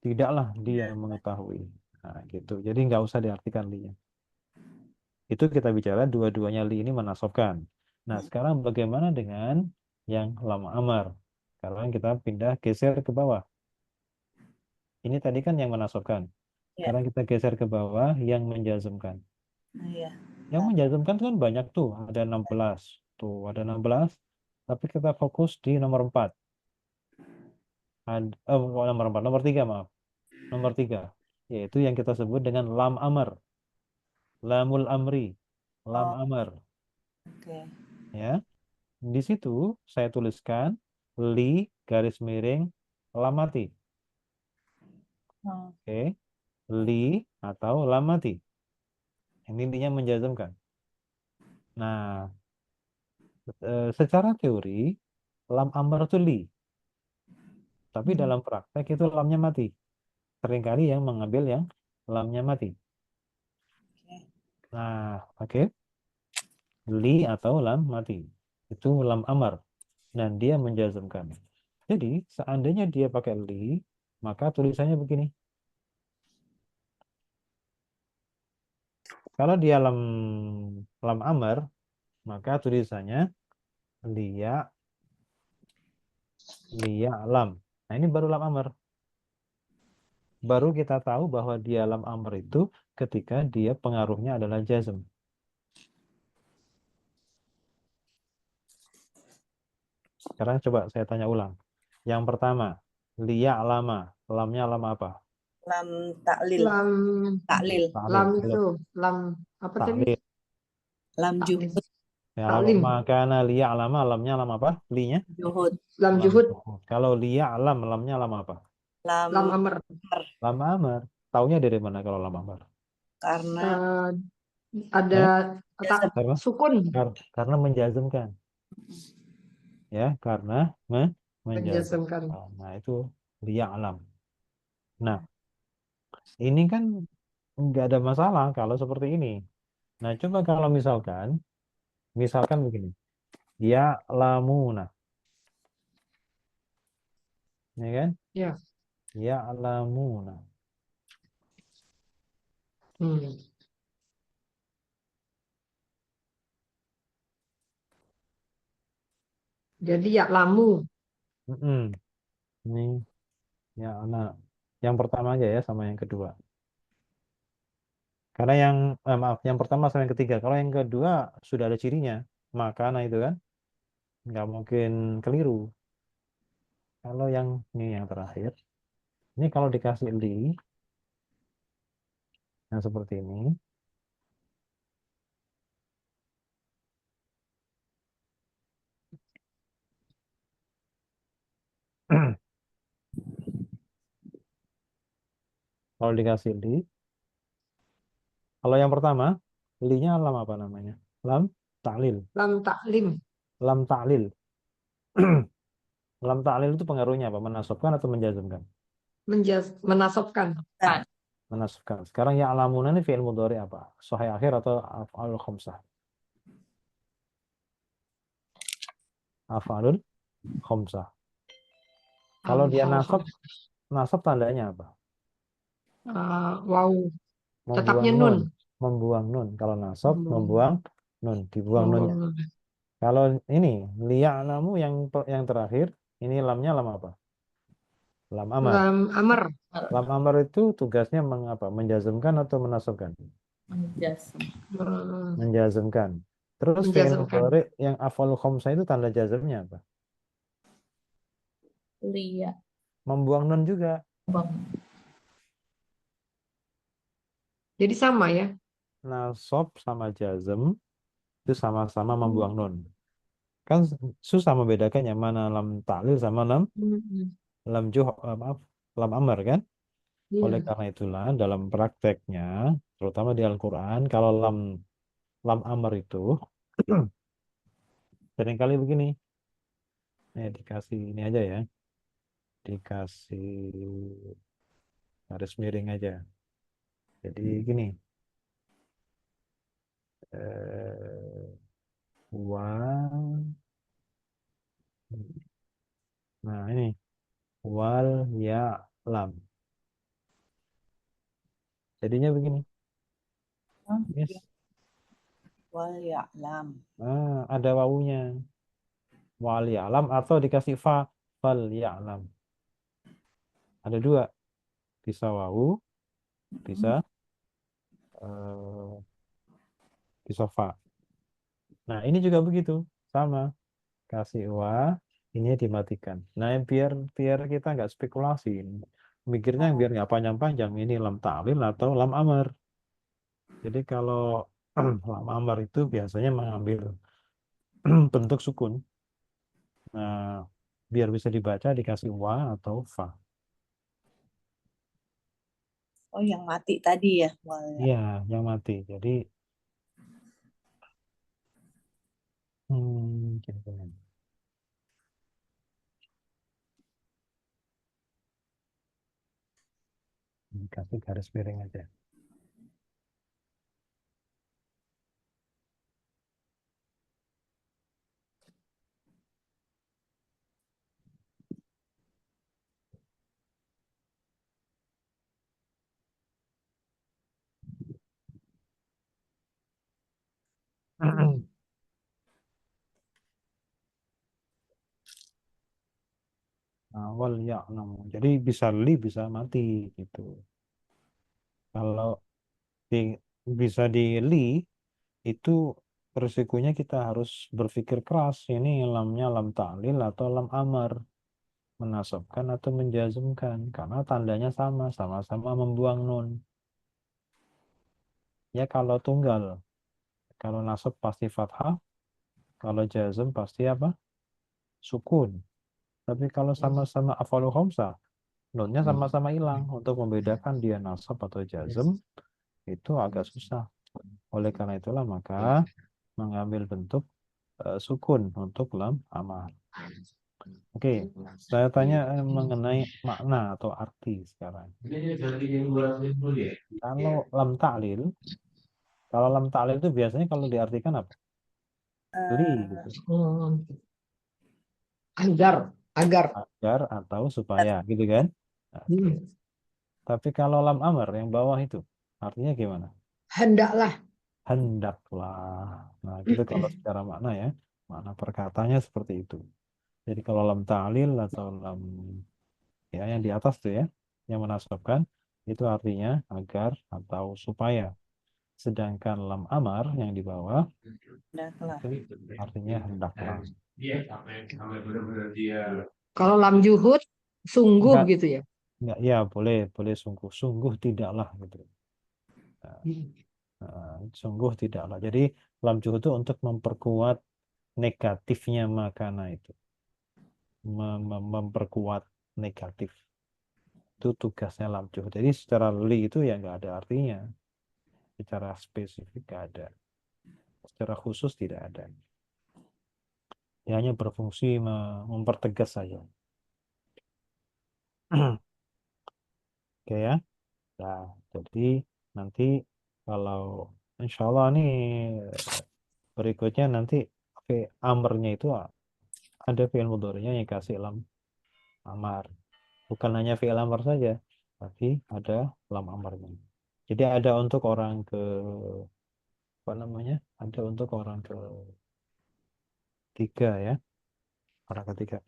tidaklah dia mengetahui. Nah, gitu. Jadi nggak usah diartikan li-nya. Itu kita bicara dua-duanya li ini menasobkan. Nah, sekarang bagaimana dengan yang lam amar? Sekarang kita pindah geser ke bawah. Ini tadi kan yang menasobkan.
Ya.
Sekarang kita geser ke bawah yang menjazmkan.
Iya.
Yang menjazmkan kan banyak tuh, ada 16. Tuh, ada 16. Tapi kita fokus di nomor 4. Nomor 4, nomor 3 maaf. Nomor 3, yaitu yang kita sebut dengan lam amar. Lamul amri. Lam
Oh,
amar.
oke.
Ya. Di situ saya tuliskan li garis miring lam mati.
Oh,
Oke. Li atau lam mati. Ini intinya menjazmkan. Nah, secara teori lam amar itu li. Tapi dalam praktek itu lamnya mati. Seringkali yang mengambil yang lamnya mati.
oke.
Nah, oke. Li atau lam mati. Itu lam amar. Dan dia menjazmkan. Jadi, seandainya dia pakai li, maka tulisannya begini. Kalau dia lam amar, maka tulisannya liya lam. Nah, ini baru lam amar. Baru kita tahu bahwa dia lam amar itu ketika dia pengaruhnya adalah jazm. Sekarang coba saya tanya ulang. Yang pertama, liya lama. Lamnya lama apa?
Lam taklil.
Lam
Taklil.
lam
Taklil.
itu lam apa tadi?
Taklil.
Lam
Taklim.
juhud.
Ya,
Taklim.
makana liya lama. Lamnya lama apa? Linya?
Juhud.
Lam
Lam
juhud.
juhud. Kalau liya lamnya lama apa?
Lam
Lam amr.
Lam amar. Taunya dari mana kalau lam amar?
karena
Eh, ada
jazm.
Karena
sukun
karena menjazmkan. Ya, karena menjazmkan.
menjazmkan.
Nah, itu liya alam. Nah, ini kan nggak ada masalah kalau seperti ini. Nah, coba kalau misalkan begini. Ya lamuna. Ya kan?
Ya.
Ya lamuna.
Hmm. Jadi ya lamu.
Mm-mm. Ini ya anak. Yang pertama aja ya sama yang kedua. Karena maaf, yang pertama sama yang ketiga. Kalau yang kedua sudah ada cirinya. Makana itu kan nggak mungkin keliru. Kalau yang ini yang terakhir. Ini kalau dikasih li yang seperti ini. Kalau dikasih li. Kalau yang pertama, li-nya lam apa namanya? Lam ta'lil.
Lam taklim.
Lam ta'lil. Lam ta'lil itu pengaruhnya apa? Menasabkan atau menjazmkan?
Menasobkan.
Menasabkan. Sekarang ya alamuna ini fi'il mudhari apa? Sahih akhir atau af'alul khamsah? Af'alul khamsah. Kalau dia nasab tandanya apa?
Wow. Tetapnya
Membuang
nun.
Membuang nun. Kalau nasab
Membuang.
membuang nun, dibuang nunnya.
Membuang nun.
Kalau ini liya'lamu yang terakhir, ini lamnya lam apa? Lam amar.
Lam amr.
Lam amar itu tugasnya menjazmkan atau menasabkan?
Menjazm.
menjazmkan. Terus fi'il
Menjazmkan.
mudhari yang af'al khamsah itu tanda jazmnya apa?
Lia.
Membuang nun juga.
Bang.
Jadi sama ya.
Nasab sama jazm itu sama-sama membuang nun. Kan susah membedakannya mana lam ta'lil sama
Hmm.
maaf, lam amr kan? Oleh
Iya.
karena itulah dalam prakteknya, terutama di Al-Quran, kalau lam amr itu seringkali begini. Dikasih ini aja ya, dikasih garis miring aja. Jadi gini, eh, wal, nah ini wal ya lam. Jadinya begini,
Hah?
yes.
Wal ya'lam.
Ada wawunya, wal ya lam atau dikasih fa, fal ya lam. Ada dua, bisa wawu, bisa eh, bisa fa. Nah ini juga begitu, sama. Kasih wa, ini dimatikan. Nah biar biar kita nggak spekulasi, mikirnya biar nggak panjang-panjang, ini lam ta'lil atau lam amr. Jadi kalau lam amr itu biasanya mengambil bentuk sukun. Nah biar bisa dibaca dikasih wa atau fa.
Oh, yang mati tadi ya, wal ya.
Iya, yang mati. Jadi gitu. Dikasih garis miring aja. Awal ya, jadi bisa li bisa mati gitu. Kalau di, bisa di li itu resikonya kita harus berpikir keras. Ini lamnya lam ta'lil atau lam amar, menasabkan atau menjazmkan karena tandanya sama, sama-sama membuang nun. Ya kalau tunggal, kalau nasab pasti fathah, kalau jazm pasti apa? Sukun. Tapi kalau sama-sama afalu khamsah, nunnya sama-sama hilang. Untuk membedakan dia nasab atau jazm itu agak susah. Oleh karena itulah maka mengambil bentuk sukun untuk lam amar. Oke, saya tanya mengenai makna atau arti sekarang. Kalau lam ta'lil, kalau lam ta'lil itu biasanya kalau diartikan apa? Li gitu.
Hmm. Agar.
Agar atau supaya gitu kan? Nah,
Hmm.
tapi kalau lam amar yang bawah itu artinya gimana?
Hendaklah.
Hendaklah. Nah, gitu kalau secara makna ya. Makna perkataannya seperti itu. Jadi kalau lam ta'lil atau lam ya yang di atas tuh ya, yang menasabkan itu artinya agar atau supaya. Sedangkan lam amar yang di bawah
Hendaklah.
itu artinya hendaklah.
Kalau lam juhud, sungguh
Enggak,
gitu ya.
enggak ya boleh boleh sungguh sungguh tidaklah gitu. Nah, sungguh tidaklah. Jadi lam juhud itu untuk memperkuat negatifnya makana itu, memperkuat negatif. Itu tugasnya lam juhud. Jadi secara li itu ya nggak ada artinya. Secara spesifik nggak ada. Secara khusus tidak ada. Dia hanya berfungsi mempertegas saja. Oke ya. Nah, jadi nanti kalau insya Allah nih berikutnya nanti amarnya itu ada fi'il mudhari'nya yang kasih lam amar. Bukan hanya fi'il amar saja, tapi ada lam amarnya. Jadi ada untuk orang ke apa namanya? Ada untuk orang ketiga ya, orang ketiga.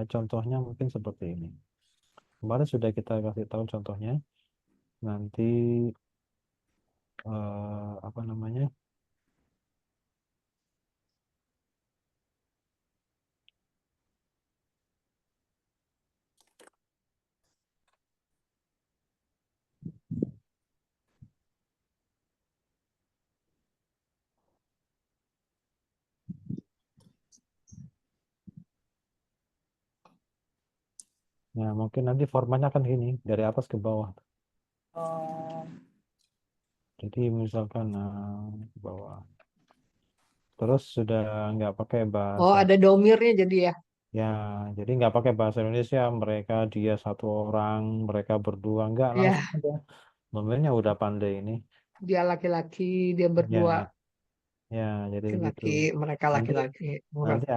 Contohnya mungkin seperti ini. Kemarin sudah kita kasih tahu contohnya. Nanti apa namanya? Nah, mungkin nanti formatnya akan gini, dari atas ke bawah.
Oh,
Jadi misalkan ke bawah. Terus sudah nggak pakai
Oh,
bahasa,
ada domirnya jadi ya.
ya, jadi nggak pakai bahasa Indonesia. Mereka, dia satu orang, mereka berdua, nggak langsung
Ya,
aja. Domainnya udah pandai ini.
dia laki-laki, dia berdua
Ya, ya, jadi begitu.
laki-laki, mereka
Nanti
laki-laki. Murah.
nanti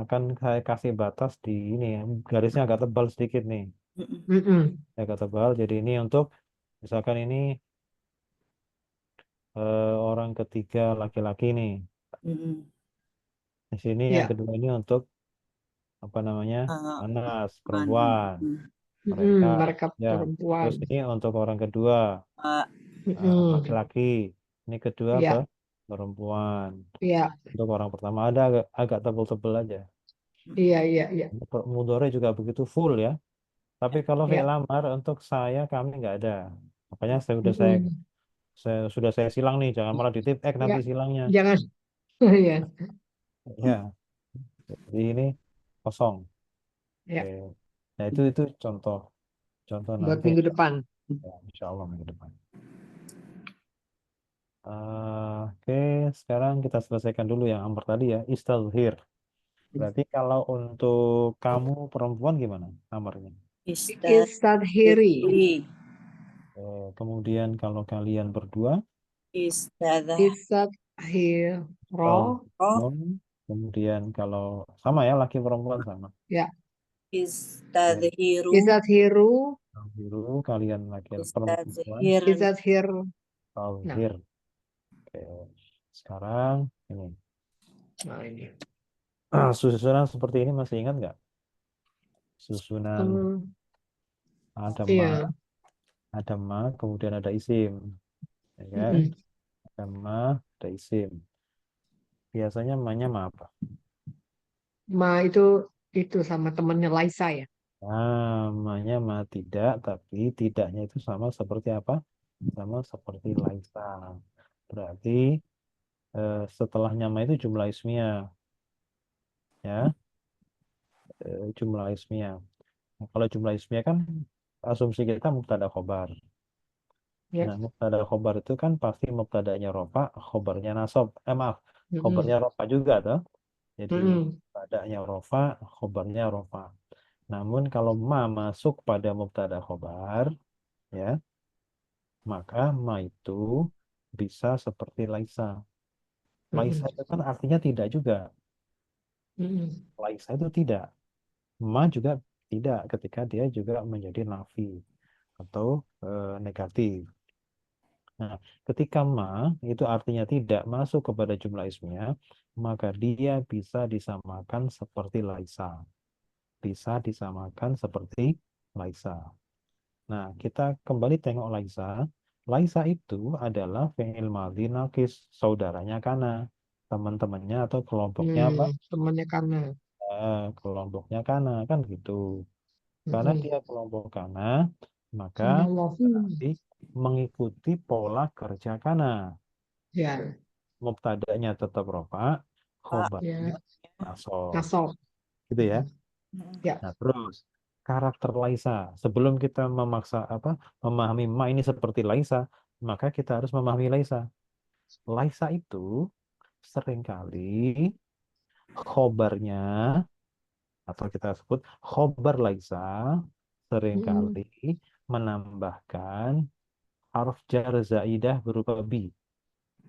akan saya kasih batas di ini ya, garisnya agak tebal sedikit nih,
mm-mm,
Mm-mm.
agak tebal. Jadi ini untuk misalkan ini orang ketiga laki-laki nih.
mm-mm.
Di sini yang
Ya,
kedua ini untuk apa namanya,
Ah,
Anas
mana?
perempuan. Mereka,
Mm-mm. Mereka
ya.
perempuan.
Terus ini untuk orang kedua
Ah,
Mm-mm.
laki-laki. Ini kedua
Ya,
perempuan.
ya,
Untuk orang pertama ada agak tebal-tebal aja.
iya, iya, iya,
Mudore juga begitu full ya. Tapi kalau fi'il
ya.
amar untuk saya kami nggak ada. Makanya
Mm-mm.
sudah saya silang nih, jangan malah ditip nanti
Ya,
silangnya.
jangan. Ya,
Ya, jadi ini kosong. Oke.
ya.
Nah, itu contoh contoh
Buat
nanti
minggu depan.
ya, insya Allah minggu depan. Oke, sekarang kita selesaikan dulu yang amar tadi ya, istazhir. Berarti kalau untuk kamu perempuan gimana amarnya?
Istadhiri.
istadhiri,
Kemudian kalau kalian berdua,
istadharo,
Istadhiro.
kemudian kalau sama ya, laki perempuan sama.
Ya,
Ya,
istadhiru,
istadhiru.
biru kalian laki perempuan,
istadhir,
Istadhir. Nah,
tauhir. Oke. Sekarang ini
nah ini.
susunan seperti ini masih ingat nggak? Susunan
Hmm,
ada
iya.
kemudian ada isim, ya kan?
Mm-mm.
Ada ada isim. Biasanya ma-nya ma apa?
Ma itu sama temennya Laisa ya.
Ma-nya ma tidak, tapi tidaknya itu sama seperti apa? Sama seperti laisa. Berarti setelahnya ma itu jumlah ismiyah, ya, jumlah ismiyah. Nah, kalau jumlah ismiyah kan asumsi kita mubtada khobar.
Ya.
Nah, mubtada khobar itu kan pasti mubtadanya rofa, khobarnya nasab. Maaf, khobarnya
Mm-mm.
rofa juga tuh. Jadi
Mm-mm.
mubtadanya rofa, khobarnya rofa. Namun kalau ma masuk pada mubtada khobar, ya, maka ma itu bisa seperti laisa. Laisa
Mm-mm.
itu kan artinya tidak juga.
Mm-mm.
Laisa itu tidak. Ma juga tidak ketika dia juga menjadi nafi atau negatif. Nah, ketika ma itu artinya tidak masuk kepada jumlah ismiyah, maka dia bisa disamakan seperti laisa. Bisa disamakan seperti laisa. Nah, kita kembali tengok laisa. Laisa itu adalah fi'il madhi naqis, saudaranya kana, teman-temannya atau kelompoknya apa?
Temannya karena.
Kelompoknya kana, kan gitu. Karena
Mm-mm.
dia kelompok kana, maka
Subhanallah.
berarti mengikuti pola kerja kana.
Ya,
Mubtada'nya tetap rofa,
pak,
khobarnya
ya.
nasab.
Nasab.
Gitu ya.
Ya.
Nah, terus karakter Laisa. Sebelum kita memahami ma ini seperti Laisa, maka kita harus memahami Laisa. Laisa itu seringkali khobarnya atau kita sebut khobar Laisa
Mm-mm.
seringkali menambahkan harf jar zaidah berupa bi.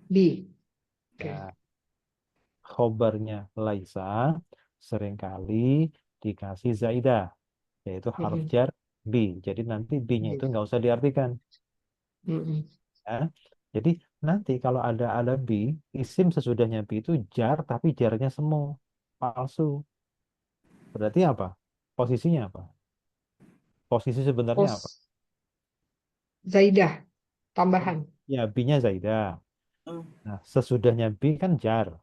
Bi. Oke.
Ya, khobarnya Laisa seringkali dikasih zaidah, yaitu harf
Mm-mm.
jar bi. Jadi nanti bi-nya itu
Bi.
nggak usah diartikan.
Mm-mm.
Ya. Jadi nanti kalau ada bi, isim sesudahnya bi itu jar, tapi jarnya semu, palsu. Berarti apa? Posisinya apa? Posisi sebenarnya apa?
Pos Zaidah. Tambahan.
Ya, B-nya Zaidah.
Hmm.
Nah, sesudahnya B kan jar.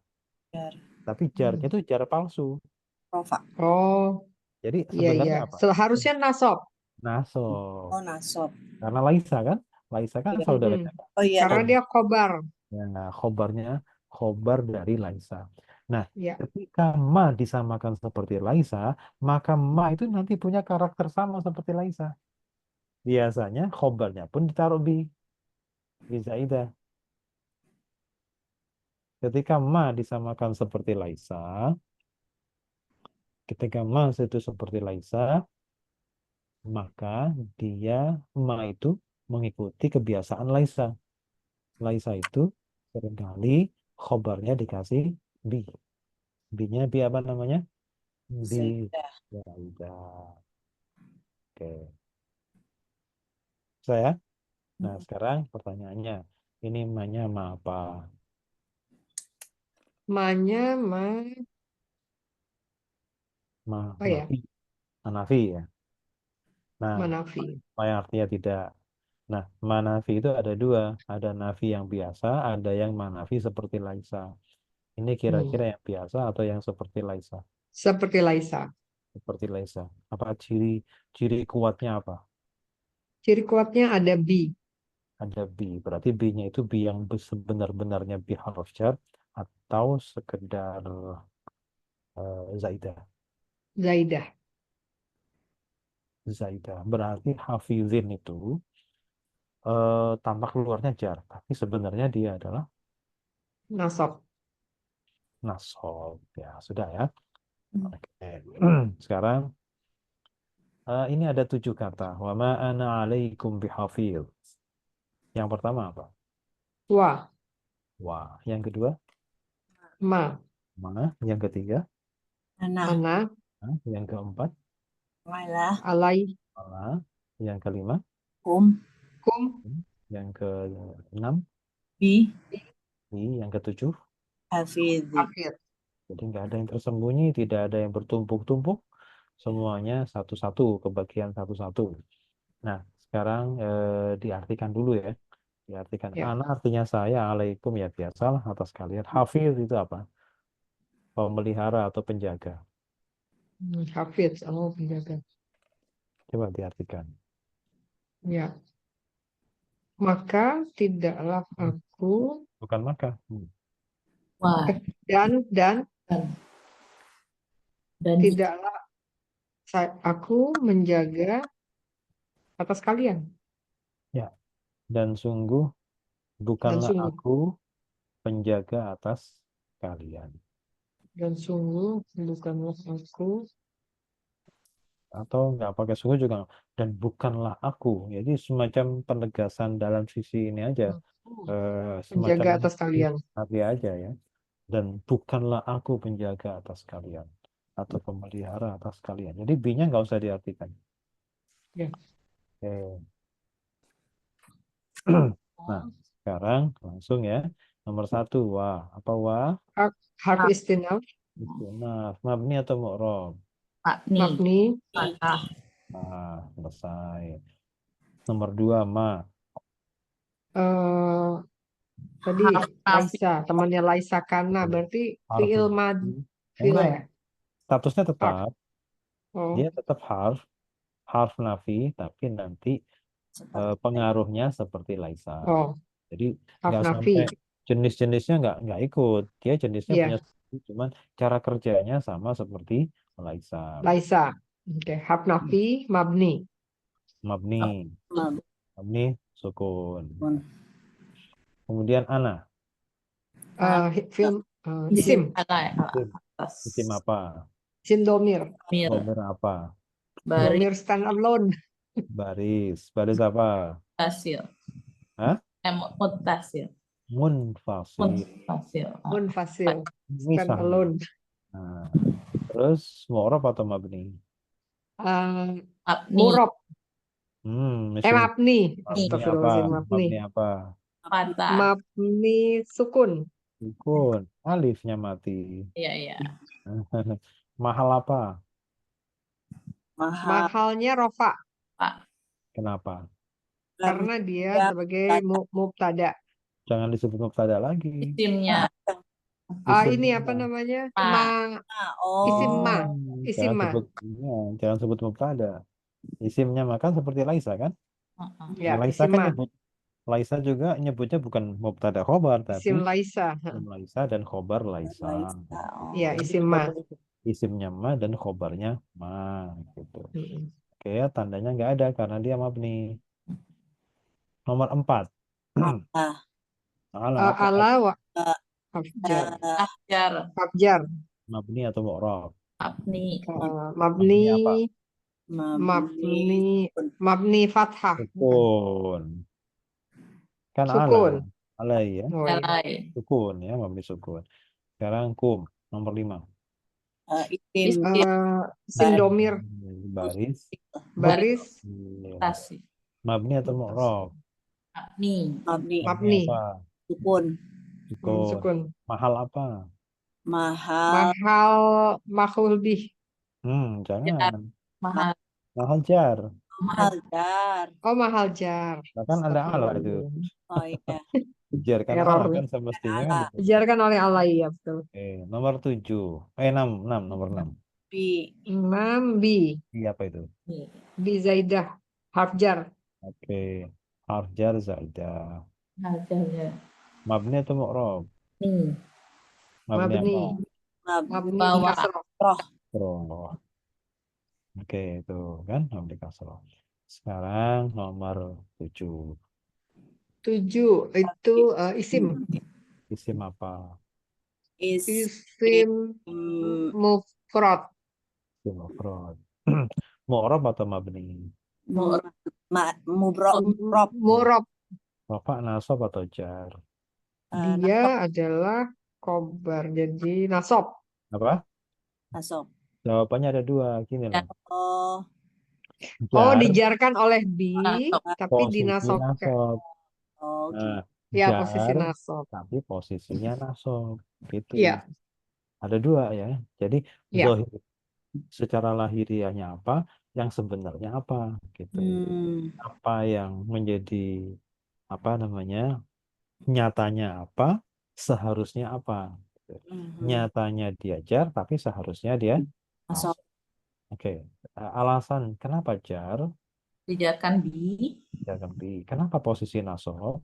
Jar.
Tapi jarnya itu jar palsu.
Rofa.
Oh,
Jadi
iya iya.
sebenarnya apa?
Seharusnya nasab.
Nasob.
Oh, nasab.
Karena Laisa kan? Laisa kan
Iya.
saudaranya.
Oh iya.
Karena dia khobar.
Ya, khobarnya khobar dari Laisa. Nah,
Ya.
ketika ma disamakan seperti Laisa, maka ma itu nanti punya karakter sama seperti Laisa. Biasanya khobarnya pun ditaruh di Zaidah. Ketika ma disamakan seperti Laisa, ketika ma itu seperti Laisa, maka dia ma itu mengikuti kebiasaan Laisa. Laisa itu seringkali khobarnya dikasih bi. B-nya bi apa namanya? Bi
Zaidah.
Zaidah. Oke. Saya. Nah, sekarang pertanyaannya, ini ma-nya ma apa?
Ma-nya ma. Oh ya,
Nafi. Nafi ya. Nah,
Manafi.
ma yang artinya tidak. Nah, manafi itu ada dua. Ada nafi yang biasa, ada yang manafi seperti Laisa. Ini kira-kira yang biasa atau yang seperti Laisa?
Seperti Laisa.
Seperti Laisa. Apa ciri kuatnya apa?
Ciri kuatnya ada B.
Ada B. Berarti B-nya itu B yang sebenar-benarnya B huruf jar atau sekedar zaidah.
Zaidah.
Zaidah. Berarti hafizin itu tampak luarnya jar, tapi sebenarnya dia adalah
Nasab.
nasab. Ya, sudah ya. Oke. Sekarang ini ada 7 kata. Wa ma ana alaikum bihafiz. Yang pertama apa?
Wa.
Wah. Yang kedua?
Ma.
Ma. Yang ketiga?
Ana.
Ana.
Nah, yang keempat?
Mailah.
Alai.
Allah. Yang kelima?
Kum.
Kum.
Yang keenam?
Bi.
Yang ketujuh?
Hafidhi.
Hafid.
Jadi nggak ada yang tersembunyi, tidak ada yang bertumpuk-tumpuk. Semuanya satu-satu, kebagian satu-satu. Nah, sekarang diartikan dulu ya. Diartikan.
Ya.
Ana artinya saya, alaikum ya biasalah atas kalian. Hafiz itu apa? Pemelihara atau penjaga.
Hafid. Oh, penjaga.
Coba diartikan.
Ya. Maka tidaklah aku
Bukan maka.
Wah,
dan
dan
tidaklah aku menjaga atas kalian.
Ya. Dan sungguh
Dan
bukanlah
sungguh.
aku penjaga atas kalian.
Dan sungguh bukanlah aku.
Atau nggak pakai sungguh juga. Dan bukanlah aku. Jadi semacam penegasan dalam sisi ini aja. Semacam
Menjaga atas kalian.
hati aja ya. Dan bukanlah aku penjaga atas kalian. Atau pemelihara atas kalian. Jadi B-nya nggak usah diartikan.
Ya.
Oke. Nah, sekarang langsung ya. Nomor 1, wah. Apa wah?
Harf istinaf.
Istinaf. Mabni atau mu'rob?
Makni.
Mabni.
Fathah.
Nah, selesai. Nomor 2, ma.
eh Tadi
Harf nafi.
Laisa, temannya Laisa Kana, berarti fiil mad, fiil
Enggak,
ya?
statusnya
Harf.
tetap.
Oh,
Dia tetap harf nafi, tapi nanti pengaruhnya seperti Laisa.
oh,
Jadi
harf
nggak
nafi.
sampai jenis-jenisnya nggak ikut. Dia jenisnya
Iya,
punya sendiri, cuman cara kerjanya sama seperti Laisa.
Laisa. Oke, harf nafi, mabni.
Mabni, mabni sukun. Kemudian ana,
Film isim,
Ana ya.
isim,
Atas.
isim apa?
isim domir,
Mir.
Domir apa?
Baris.
domir stand alone,
Baris apa?
Tasil.
Hah?
Mutasil.
Munfasil.
Mutasil.
munfasil,
Ini
stand
sama.
alone.
Nah, terus mu'rab atau mabni?
Mabni.
Murab,
Isim
mabni.
mabni apa?
Astagfirullahaladzim, mabni.
Mabni apa?
Fathah.
Mabni sukun,
Sukun. Alifnya mati.
Iya, iya.
Mahal apa?
Mahal.
mahalnya rofa,
Pak.
Kenapa?
karena dia
Ya,
sebagai
mubtada.
mubtada.
Jangan disebut mubtada lagi.
Isimnya.
Ini
Isimnya.
apa namanya?
Ma.
Isim ma. Isim
Jangan
ma.
sebut jangan sebut mubtada. Isimnya maka seperti Laisa kan?
Ya,
Laisa
isim
kan
ma.
Laisa juga nyebutnya bukan mubtada khobar
Isim
tapi
laisa.
isim Laisa dan khobar Laisa.
Ya, isim ma.
Isimnya ma dan khobarnya ma gitu.
Mm-mm.
Oke, tandanya nggak ada karena dia mabni. Nomor 4.
Ah,
Ala apa?
Ala wa
ah,
afjar.
ah,
Afjar.
Afjar.
Mabni atau mu'rab?
Abni.
Mabni.
Mabni apa?
mabni.
Mabni fathah.
Sukun. Kan ala.
Sukun.
Ala ya.
Oh, iya.
Jalai.
Sukun ya, mabni sukun. Sekarang kum. Nomor 5.
Isim
Isim domir.
Baris.
Baris.
Iya.
Tasih.
Mabni atau mu'rab?
Abni.
mabni.
Mabni.
Apa?
Sukun.
Sukun.
Sukun.
Mahal apa?
Mahal.
Mahal makhul bih.
Jangan.
Mahal.
Mahal jar.
Mahal jar.
Oh, mahal jar.
Bahkan ada ala itu.
Oh iya.
Dijarkan
Error.
ala kan semestinya kan
Ala.
gitu.
Dijarkan oleh Allah, ya betul.
Oke, nomor 7. 6, nomor 6.
Bi.
Imam bi.
Iya apa itu?
Bi Zaidah. Hafjar.
Oke. Harf jar zaidah.
Hajarnya.
Mabni atau mu'rab?
Nih.
Mabni
Mabni.
apa?
Mabni
Bawah.
kasroh.
Kasroh. Oke, itu kan mabni kasroh. Sekarang nomor 7.
7 itu isim.
Isim apa?
Isim
Isim mufrad.
Isim mufrad. Mu'rab atau mabni?
mubrok.
Murab.
Rafa nasab atau jar?
Dia adalah khobar. Jadi nasob.
Apa?
Nasab.
Jawabannya ada 2. Gini loh.
Oh,
Oh,
Jar,
dijarkan oleh bi, tapi
posisi
dinasobkan.
nasab.
oh
Nah,
Ya,
jar,
posisi nasob.
tapi posisinya nasab. Gitu.
Iya.
Ada 2 ya. Jadi
Iya.
zahir secara lahiriahnya apa, yang sebenarnya apa gitu. Apa yang menjadi apa namanya? Nyatanya apa, seharusnya apa. Nyatanya dia jar, tapi seharusnya dia
Nasab.
Oke. Alasan kenapa jar?
Dijarkan bi.
Jangan bi. Kenapa posisi nasab?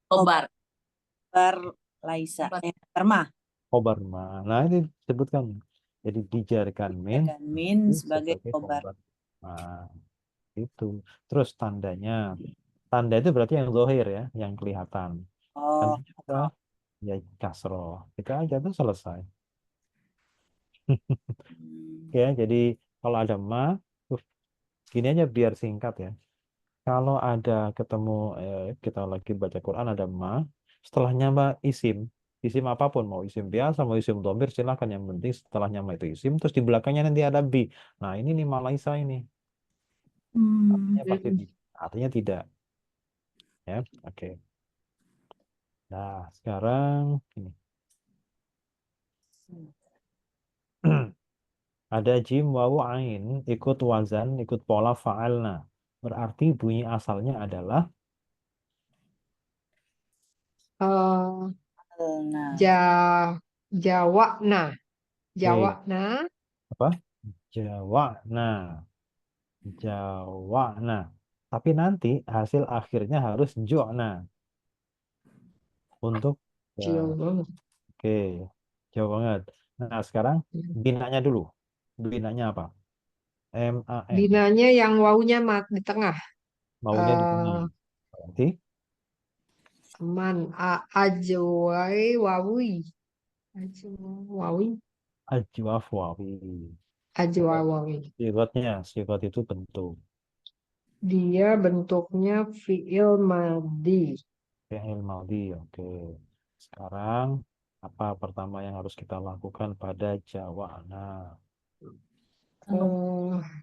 Khobar.
Bar Laisa. Perma.
Khobar ma. Nah, ini disebutkan. Jadi dijarkan min
Dan min sebagai khobar.
Nah, itu. Terus tandanya. Tanda itu berarti yang zahir ya, yang kelihatan.
Oh,
Tandanya apa? Ya kasroh. Itu aja tuh selesai. Ya, jadi kalau ada ma, gini aja biar singkat ya. Kalau ada ketemu kita lagi baca Quran ada ma, setelahnya ma isim apapun mau isim biasa mau isim dhamir silakan yang penting setelahnya ma itu isim terus di belakangnya nanti ada bi. Nah ini nih malaisa ini artinya pasti artinya tidak ya oke. Nah sekarang ini ada jim wawu ain ikut wazan ikut pola fa'alna berarti bunyi asalnya adalah
nah.
Jawakna. Jawakna.
apa Jawa. Tapi nanti hasil akhirnya harus Jona untuk
Jauh
ya,
banget.
oke jauh banget. Nah sekarang binanya dulu. Binanya apa? MAN.
Binanya yang wawunya di tengah.
Maunya di tengah. Berarti
Man ajwai wawi. Wawi.
ajwaf wawi.
Ajwa wawi.
Sigot itu bentuk.
Dia bentuknya fi'il madi.
Fi'il madhi. Oke. Sekarang apa pertama yang harus kita lakukan pada Jawana?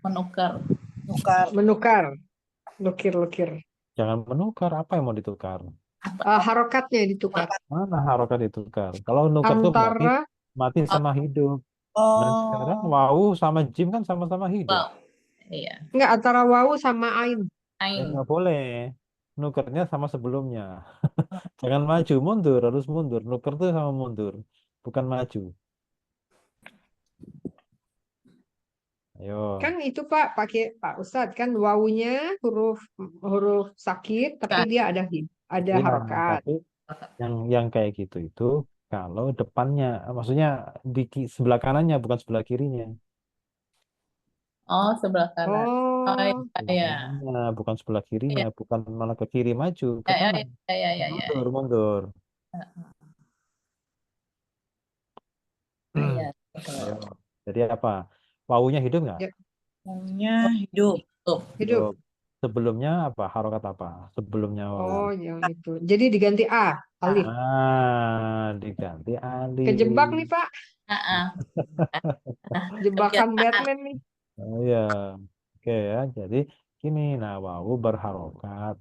Menukar.
Menukar. Lukir.
Jangan menukar. Apa yang mau ditukar?
Harokatnya ditukar.
Mana harokat ditukar? Kalau nukar tuh berarti
Antara
mati sama hidup. Dan sekarang
Oh,
wawu sama jim kan sama-sama hidup.
Wow. Iya.
enggak antara wawu sama ain.
Ya
Ain.
nggak boleh. Nukernya sama sebelumnya. Jangan maju, mundur, harus mundur. Nuker tuh sama mundur, bukan maju. Ayo.
Kan itu Pak, pakai Pak Ustadz kan wawunya huruf huruf sakit tapi
Kan.
dia ada
Iya,
harokat.
tapi yang kayak gitu itu kalau depannya, maksudnya sebelah kanannya bukan sebelah kirinya.
Oh, sebelah kanan. Oh,
Oh,
Sebelah
ya.
kanannya, bukan sebelah kirinya,
Ya,
bukan malah ke kiri maju, ke
ya, ya,
kanan.
ya, ya, ya, ya.
Mundur, mundur.
Iya,
Ayo.
betul.
Jadi apa? Wawunya hidup nggak?
ya,
Wawunya hidup.
Tuh.
hidup.
Hidup. Sebelumnya apa? Harokat apa? Sebelumnya wawu.
Oh, yang itu. Jadi diganti A, alif.
Diganti
Kejebak
alif.
nih Pak,
Ah,
jebakan
kebiasaan.
Batman nih.
Oh ya, oke ya. Jadi gini, nah wawu berharokat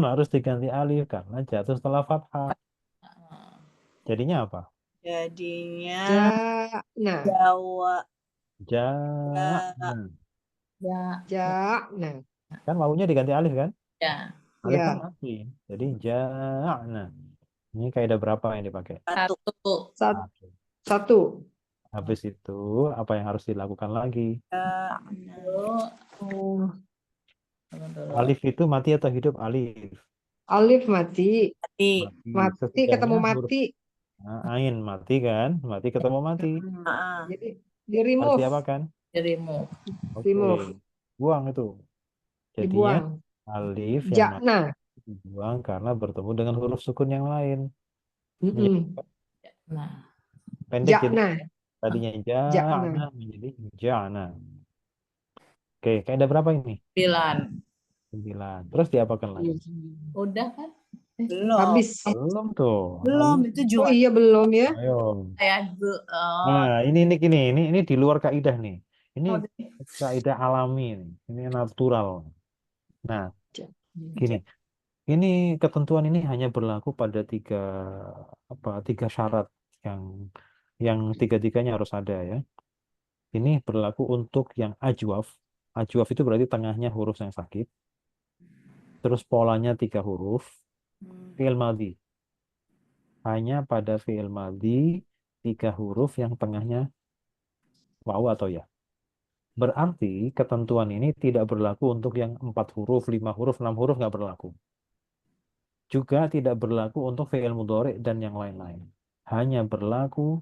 harus diganti alif karena jatuh setelah fathah. Jadinya apa?
Jadinya
Nah,
Jawa.
Ja.
Ya,
nah,
Kan wawunya diganti alif kan?
ya.
Alif kan
ya.
mati. Jadi ja. Nah, ini kaidah berapa yang dipakai?
Satu.
Sat-
Satu.
Satu.
Habis itu apa yang harus dilakukan lagi?
Dulu,
Oh,
dulu.
Alif itu mati atau hidup? Alif.
alif mati,
Mati.
Mati.
mati ketemu
Sesudahnya huruf
mati.
ain mati kan? Mati ketemu mati.
Jadi di
Harus
remove,
diapakan?
Dirimu.
Oke.
remove,
Buang itu. Jadinya
dibuang.
alif yang mati
Jakna.
dibuang karena bertemu dengan huruf sukun yang lain. Menjadi
Mm-mm.
pendek
Nah,
jadi
Jakna,
tadinya
jakna.
ja'na menjadi ja'na. Oke, kaidah berapa ini?
9.
9. Terus diapakan lagi?
Udah kan?
Belum.
Habis.
Belum tuh.
Belum,
Alif.
itu
Oh
Jumat.
iya belum ya.
Ayo.
Saya oh,
Nah, ini di luar kaidah nih. Ini
oh,
kaidah alami nih. Ini natural. Nah, gini. Ini ketentuan ini hanya berlaku pada tiga syarat yang tiga-tiganya harus ada ya. Ini berlaku untuk yang ajwaf. Ajwaf itu berarti tengahnya huruf yang sakit. Terus polanya 3 huruf. Fi'il madhi. Hanya pada fi'il madhi 3 huruf yang tengahnya wawu atau ya. Berarti ketentuan ini tidak berlaku untuk yang 4 huruf, 5 huruf, 6 huruf nggak berlaku. Juga tidak berlaku untuk fi'il mudhari dan yang lain-lain. Hanya berlaku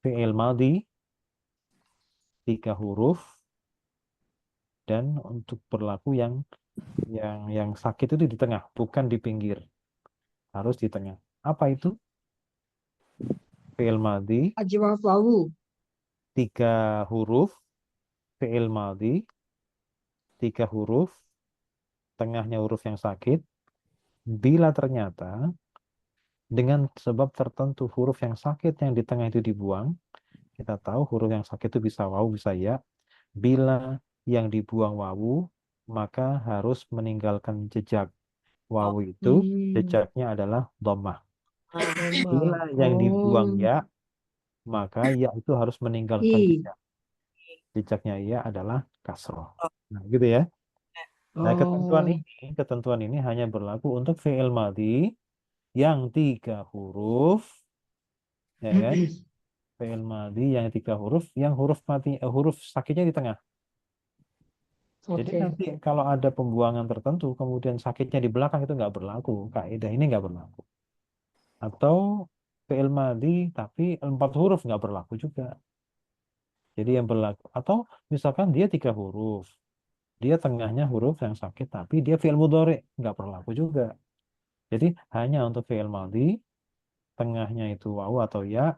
fi'il madhi 3 huruf dan untuk berlaku yang sakit itu di tengah, bukan di pinggir. Harus di tengah. Apa itu? Fi'il madhi
Ajwaf wawu.
3 huruf, fi'il madhi 3 huruf, tengahnya huruf yang sakit. Bila ternyata dengan sebab tertentu huruf yang sakit yang di tengah itu dibuang, kita tahu huruf yang sakit itu bisa wawu, bisa ya. Bila yang dibuang wawu, maka harus meninggalkan jejak. Wawu itu jejaknya adalah dhammah. Bila yang dibuang
Oh,
ya, maka ya itu harus meninggalkan
i.
jejak. Jejaknya ya adalah kasroh. Nah, gitu ya. Nah,
Oh,
ketentuan ini hanya berlaku untuk fi'il madhi yang 3 huruf, ya kan? Fi'il madhi yang 3 huruf, yang huruf sakitnya di tengah. Jadi
oke.
nanti kalau ada pembuangan tertentu, kemudian sakitnya di belakang itu nggak berlaku. Kaidah ini nggak berlaku. Atau fi'il madhi tapi 4 huruf nggak berlaku juga. Jadi yang berlaku. Atau misalkan dia 3 huruf. Dia tengahnya huruf yang sakit tapi dia fi'il mudhari nggak berlaku juga. Jadi hanya untuk fi'il madhi, tengahnya itu wawu atau ya,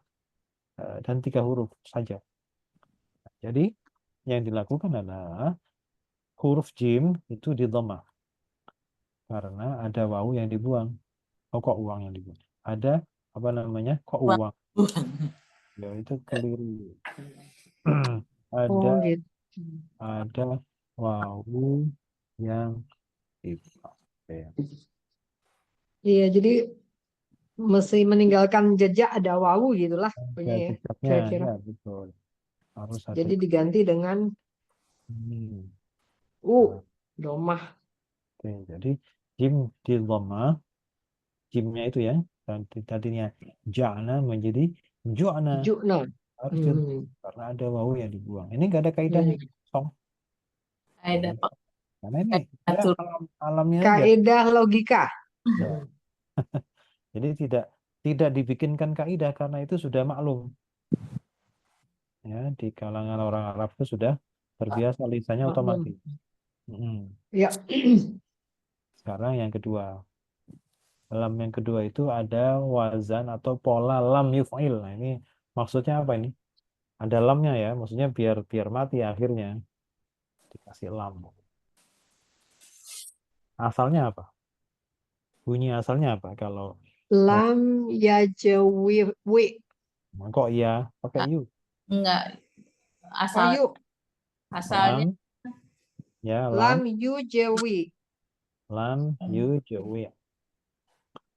dan 3 huruf saja. Jadi yang dilakukan adalah huruf jim itu di dhammah karena ada wawu yang dibuang. Oh, kok uang yang dibuang? Ada apa namanya? Kok uang? Ya itu keliru. Ada
Oh gitu.
ada wawu yang dibuang. Oke.
Iya, jadi mesti meninggalkan jejak ada wawu gitulah
Ya,
pokoknya ya,
jejaknya
kira-kira.
ya betul. Harus ada
Jadi diganti dengan
ini.
u, domah.
Oke, jadi jim di dhamma, jimnya itu ya, tadinya ja'na menjadi ju'na,
Ju'na.
harus
Hmm.
karena ada wawu yang dibuang. Ini nggak ada kaidahnya,
Hmm.
kosong.
Ada
Karena ini ya
atur.
alamnya aja.
Kaidah logika.
Ya. Jadi tidak dibikinkan kaidah karena itu sudah maklum. Ya, di kalangan orang Arab itu sudah terbiasa lisannya
Maklum.
otomatis. Mm.
Ya.
Sekarang yang kedua. Lam yang kedua itu ada wazan atau pola lam yuf'il. Nah, ini maksudnya apa ini? Ada lamnya ya, maksudnya biar mati akhirnya dikasih lam. Asalnya apa? Bunyi asalnya apa? Kalau
Lam yajawi wi.
kok iya pakai yu?
Enggak,
Oh yuk.
asalnya
Lam ya
Lam yujawi.
yu jawi.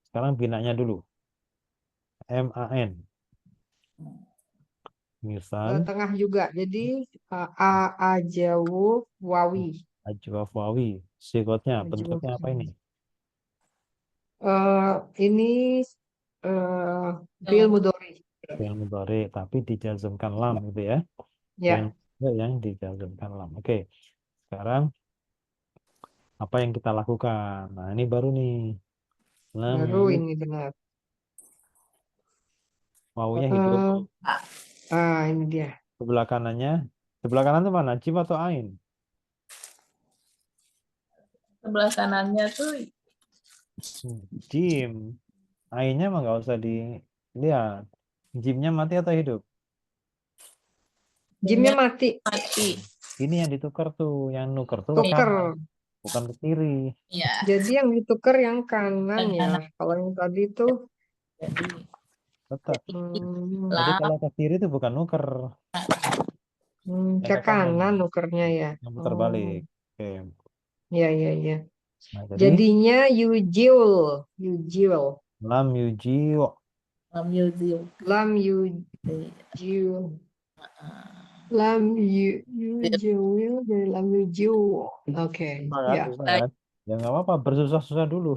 Sekarang binanya dulu. MAN. Misal
Tengah juga. Jadi a ajawu wawi.
ajwaf wawi. Sikotnya
Ajwaf
bentuknya apa ini?
wawi. Ini fi'il mudhari.
Fi'il mudhari tapi dijazmkan lam gitu ya.
Ya,
Yang dijazmkan lam. Oke. Sekarang apa yang kita lakukan? Nah, ini baru nih. Lam
baru
yu,
ini benar.
wawunya hidup.
Ini dia.
Sebelah kanannya. Sebelah kanan itu mana? Jim atau ain?
sebelah kanannya tuh
Jim. Ainnya mah nggak usah dilihat. Jimnya mati atau hidup?
Jimnya mati.
mati.
Ini yang ditukar tuh. Yang nuker tuh ke
Tuker.
kanan, bukan ke kiri.
Iya,
Jadi yang ditukar yang kanan
Yang
ya.
kanan.
Kalau yang tadi tuh
jadi
Tetap.
hmm,
Jadi
lam
kalau ke kiri itu bukan nuker. Yang
ke
ke kanan.
kanan nukernya ya.
Yang putar balik. Oke.
Ya, ya, ya.
Nah, jadi
Jadinya yujil. Yujil.
lam yuji
lam yuzil.
Lam yujil. Lam yujil dari lam yujil. Oke.
kan,
Ya.
susah kan? Ya nggak apa-apa, bersusah-susah dulu.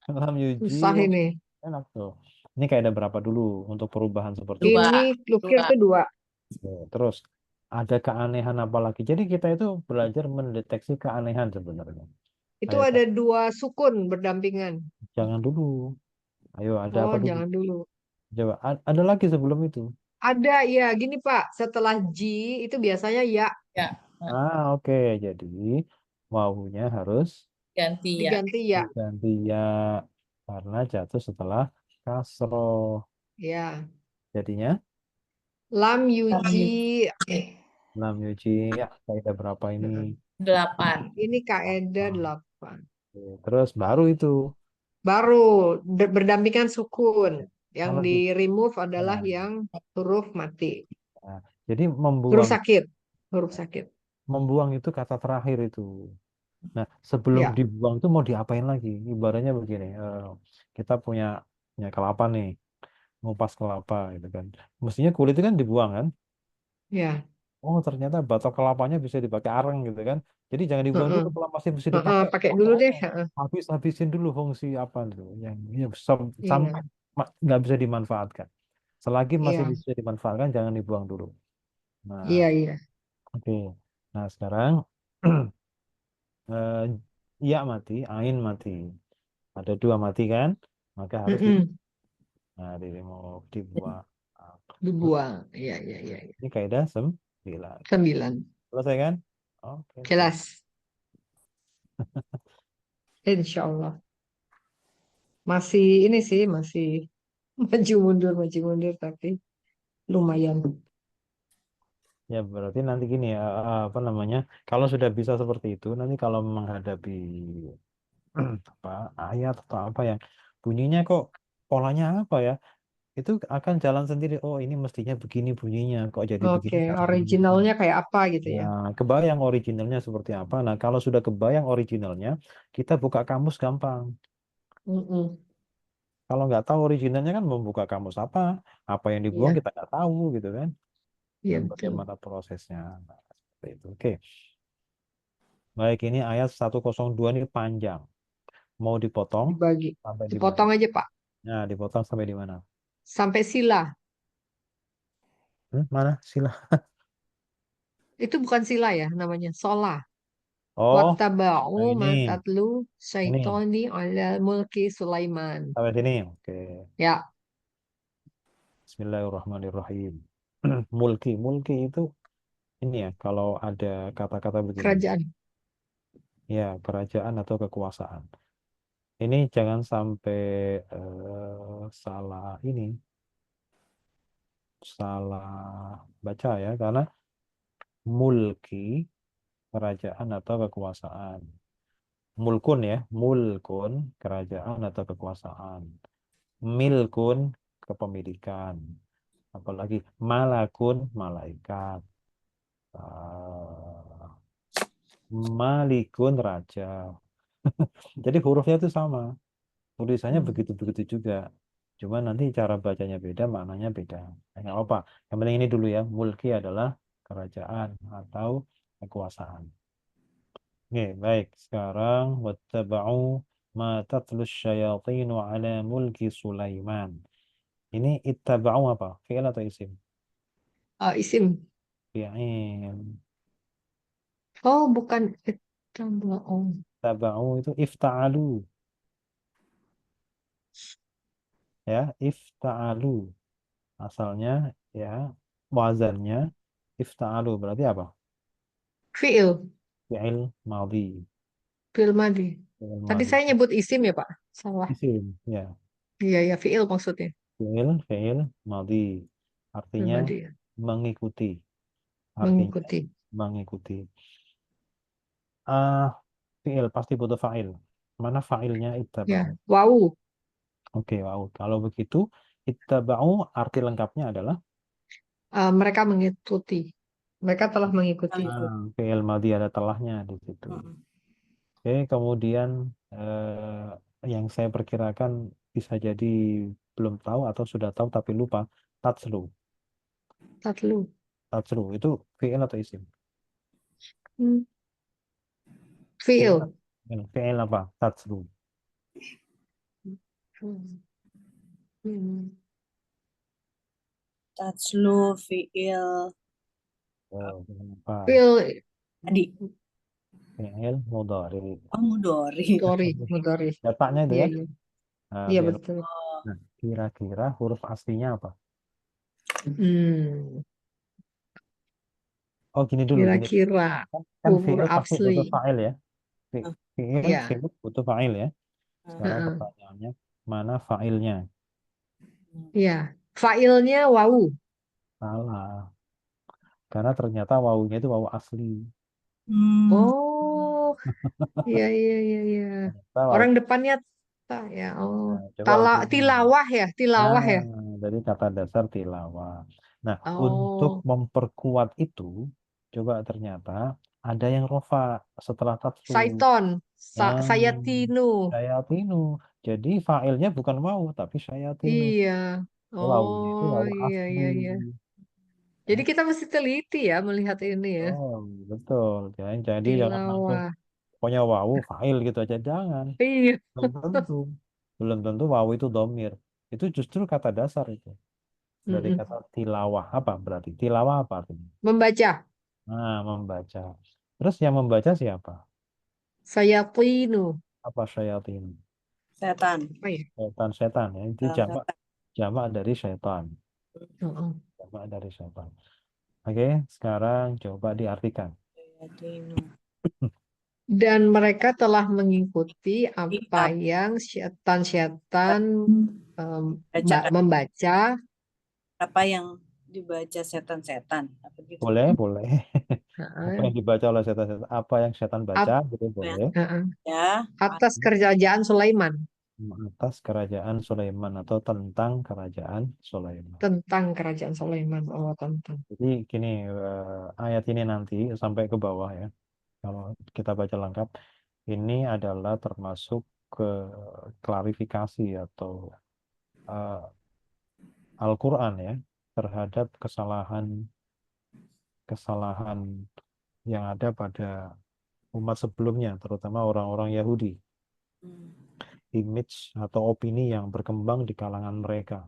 Lam yuji
Susah ini.
enak tuh. Ini kayak ada berapa dulu untuk perubahan seperti
Dua.
Ini lukir
Dua.
tuh dua.
itu. Terus ada keanehan apa lagi? Jadi kita itu belajar mendeteksi keanehan sebenarnya.
Itu
Kayak
ada dua sukun berdampingan.
jangan dulu. Ayo, ada
Oh,
apa dulu?
jangan dulu.
Coba. Ada lagi sebelum itu.
Ada ya, gini Pak. Setelah ji itu biasanya ya
Ya,
Oke. Jadi wawunya harus
ganti ya.
diganti ya.
diganti ya karena jatuh setelah kasroh.
Ya.
Jadinya
Lam yuji.
lam yuji ya kaidah berapa ini?
8.
Ini kaidah
Ah,
8.
oke. Terus baru itu
Baru berdampingan sukun. Yang
kalau
di remove adalah
nah,
yang huruf mati.
nah, jadi
Huruf sakit. Huruf sakit.
membuang itu kata terakhir itu. Nah, sebelum
Ya.
dibuang itu mau diapain lagi? Ibaratnya begini, kita punya kelapa nih, ngupas kelapa gitu kan. Mestinya kulit itu kan dibuang kan?
Ya.
Oh, ternyata batok kelapanya bisa dipakai arang gitu kan. Jadi jangan dibuang
Heeh.
dulu kalau masih bisa
Heeh,
dipakai.
pakai dulu deh. Heeh.
Habisin dulu fungsi apa itu yang sampai
Iya.
nggak bisa dimanfaatkan. Selagi masih
Iya.
bisa dimanfaatkan, jangan dibuang dulu. Nah,
Iya, iya.
oke. Nah, sekarang eh, ya mati, ain mati. Ada dua mati kan? Maka harus
Mm-mm.
di remove, dibuang.
Dibuang. Iya, iya, iya, iya.
Ini kaidah 9.
9.
Selesai kan? Oke, siap.
Jelas. Insya Allah. Masih ini sih, masih maju mundur, tapi lumayan.
Ya berarti nanti gini ya, apa namanya? Kalau sudah bisa seperti itu, nanti kalau menghadapi apa ayat atau apa yang bunyinya kok polanya apa ya? Itu akan jalan sendiri. Oh, ini mestinya begini bunyinya, kok jadi begini
Oke,
karena begini.
originalnya kayak apa gitu ya?
Nah, kebayang originalnya seperti apa. Nah, kalau sudah kebayang originalnya, kita buka kamus gampang.
Mm-mm.
Kalau nggak tahu originalnya kan membuka kamus apa yang dibuang
Iya,
kita nggak tahu gitu kan.
iya
Dan
betul.
bagaimana prosesnya. Nah, seperti itu. Oke. Baik, ini ayat 102 ini panjang. Mau dipotong
Dibagi.
sampai di mana?
Dipotong aja, Pak.
Nah, dipotong sampai di mana?
Sampai sila.
Mana sila?
Itu bukan sila ya, namanya sola.
Oh,
Wattaba'u
yang
ma
ini.
tatlu
Ini
syaitani ala mulki Sulaiman.
sampai sini. Oke.
Ya,
Bismillahirrahmanirrahim. Mulki itu ini ya, kalau ada kata-kata begini,
kerajaan.
ya kerajaan atau kekuasaan. Ini jangan sampai salah ini, salah baca ya, karena mulki kerajaan atau kekuasaan. Mulkun ya, mulkun kerajaan atau kekuasaan. Milkun kepemilikan. Apalagi malakun malaikat. Ah, Malikun raja. Jadi hurufnya itu sama. Tulisannya
Hmm.
begitu-begitu juga. Cuma nanti cara bacanya beda, maknanya beda. Nggak apa. Yang penting ini dulu ya. Mulki adalah kerajaan atau kekuasaan. Oke, baik. Sekarang wattaba'u ma tatlus syayatinu ala mulki Sulaiman. Ini ittaba'u apa? Fi'il atau isim?
Isim.
Fi'il.
Oh, bukan ittaba'u.
Taba'u itu ifta'alu. Ya, ifta'alu. Asalnya ya, wazannya ifta'alu. Berarti apa?
Fi'il.
Fi'il madhi.
Fi'il madi.
Fi'il
Tadi
madhi.
saya nyebut isim ya, Pak. Salah.
Isim. Ya.
Iya, ya, fi'il maksudnya.
Fi'il madhi.
Fi'il
Artinya
madi.
mengikuti. Artinya
Mengikuti.
mengikuti. Ah, fi'il pasti butuh fa'il. Mana fa'ilnya
Ya,
ittaba'u?
wau.
Oke, wow. Kalau begitu, ittaba'u arti lengkapnya adalah
Mereka mengikuti. Mereka telah mengikuti.
Ikut.
fi'il madhi ada telahnya di situ.
Mm.
Oke, kemudian yang saya perkirakan bisa jadi belum tahu atau sudah tahu tapi lupa. Tatslu.
Tatlu.
Tatslu itu fi'il atau isim?
Hmm.
Fi'il,
Fi'il.
fi'il apa? Tatslu.
Hmm.
Tatslu fi'il
Oh, apa?
Fi'il
tadi.
Fi'il mudhari.
Oh, mudori.
mudori.
Datanya itu
Iya,
ya.
iya.
Nah,
Iya,
fi'il.
betul.
Nah, kira-kira huruf aslinya apa?
Hmm.
Oh, gini dulu, gini.
Kira-kira
Kan
umur
fi'il pasti
asli.
butuh fa'il ya.
Ah,
Ya.
Fi'il butuh fa'il ya. Sekarang
Heeh.
pertanyaannya, mana fa'ilnya?
Ya. Fa'ilnya wau.
Salah. Karena ternyata wawunya itu wawu asli.
Hmm.
Oh, iya, iya, iya, iya.
Ternyata wawu.
Orang depannya ya. Oh,
Nah, coba usulnya.
tilawah ya, tilawah
Nah,
ya.
dari kata dasar tilawah. Nah, untuk
Oh,
memperkuat itu, coba ternyata ada yang rofa setelah tatsu.
Saiton,
Nah,
Sayatinu.
syayatinu. Jadi fa'ilnya bukan wawu, tapi syayatinu.
Iya.
Wawunya itu
Oh,
wawu
iya,
asli.
iya, iya. Jadi kita mesti teliti ya melihat ini ya.
Oh, betul. Jadi jangan langsung
Tilawah.
pokoknya wawu fa'il gitu aja. Jangan.
Iya.
Belum tentu. Belum tentu wawu itu domir. Itu justru kata dasar itu. Dari
Mm-mm.
kata tilawah. Apa berarti? Tilawah apa artinya?
Membaca.
Nah, membaca. Terus yang membaca siapa?
Sayatinu.
Apa syayatin?
Setan.
Apa ya?
Setan-setan ya. Itu jamak
Setan.
jamak dari syaitan.
Heeh.
Jamak dari syaitan. Oke, sekarang coba diartikan.
Sayatinu.
Dan mereka telah mengikuti apa
Iya,
yang syaitan-syaitan
bacakan.
membaca.
Apa yang dibaca setan-setan? Apa gitu?
Boleh, boleh. Apa
Heeh.
yang dibaca oleh setan-setan? Apa yang setan baca,
Ap-
gitu
Apa yang
boleh.
heeh.
ya?
Atas kerajaan Sulaiman.
Atas kerajaan Sulaiman atau tentang kerajaan Sulaiman.
Tentang kerajaan Sulaiman. Oh, tentang.
Jadi gini, ayat ini nanti sampai ke bawah ya. Kalau kita baca lengkap, ini adalah termasuk ke klarifikasi atau eh, Al-Quran ya terhadap kesalahan yang ada pada umat sebelumnya, terutama orang-orang Yahudi.
Hmm.
image atau opini yang berkembang di kalangan mereka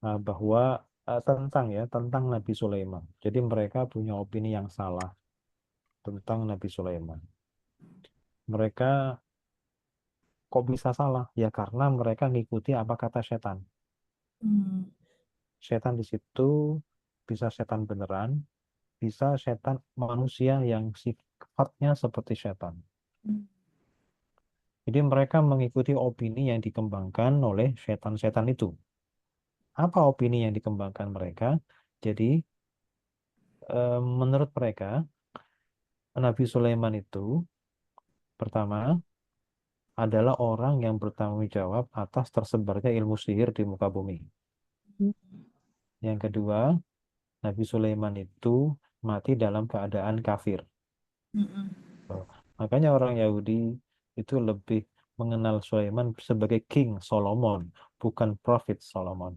bahwa tentang Nabi Sulaiman. Jadi mereka punya opini yang salah tentang Nabi Sulaiman. Mereka kok bisa salah? Ya karena mereka ngikuti apa kata setan. Setan di situ bisa setan beneran, bisa setan manusia yang sifatnya seperti setan. Jadi mereka mengikuti opini yang dikembangkan oleh setan-setan itu. Apa opini yang dikembangkan mereka? Jadi menurut mereka Nabi Sulaiman itu pertama adalah orang yang bertanggung jawab atas tersebarnya ilmu sihir di muka bumi. Yang kedua, Nabi Sulaiman itu mati dalam keadaan kafir. Makanya orang Yahudi itu lebih mengenal Sulaiman sebagai King Solomon, bukan Prophet Solomon.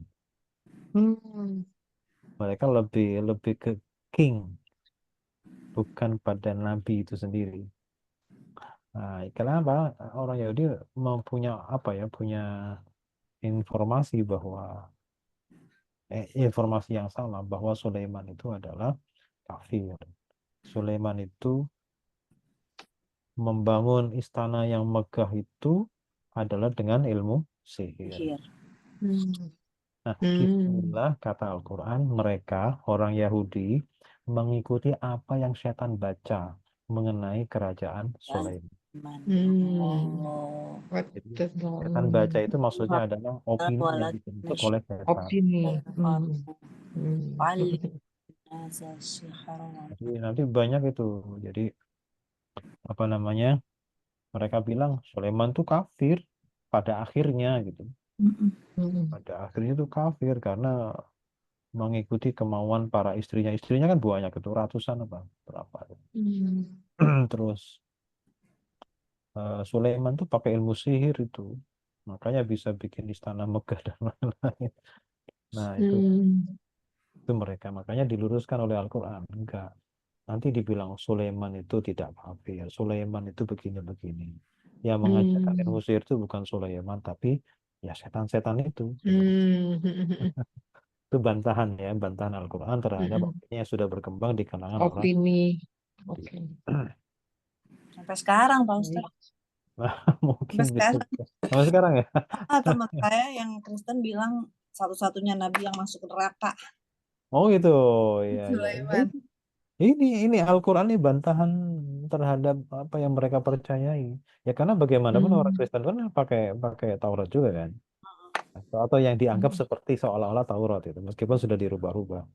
Mereka lebih ke King, bukan pada Nabi itu sendiri. Nah, kenapa orang Yahudi mempunyai punya informasi bahwa informasi yang salah bahwa Sulaiman itu adalah kafir. Sulaiman itu membangun istana yang megah itu adalah dengan ilmu sihir. Nah, itulah kata Al-Quran, mereka orang Yahudi mengikuti apa yang setan baca mengenai kerajaan Sulaiman. Jadi, setan baca itu maksudnya adalah opini yang dibentuk oleh setan.
Opini.
Jadi nanti banyak itu. Jadi apa namanya? Mereka bilang Sulaiman itu kafir pada akhirnya gitu. Pada akhirnya itu kafir karena mengikuti kemauan para istrinya. Istrinya kan banyak itu ratusan apa berapa. Terus Sulaiman tuh pakai ilmu sihir itu. Makanya bisa bikin istana megah dan lain-lain. Nah, itu mereka. Makanya diluruskan oleh Al-Quran. Enggak. Nanti dibilang Sulaiman itu tidak kafir. Sulaiman itu begini-begini. Yang mengajarkan ilmu sihir itu bukan Sulaiman, tapi ya setan-setan itu. Itu bantahan ya, bantahan Al-Quran terhadap opini yang sudah berkembang di kalangan orang.
Opini. Oke.
Sampai sekarang Pak Ustadz.
Mungkin
Sampai sekarang.
Sampai sekarang ya.
Teman saya yang Kristen bilang satu-satunya nabi yang masuk neraka.
Oh gitu. Ya,
Sulaiman.
Ini Al-Quran ini bantahan terhadap apa yang mereka percayai. Ya karena bagaimanapun orang Kristen kan pakai Taurat juga kan. Atau yang dianggap seperti seolah-olah Taurat itu, meskipun sudah dirubah-rubah.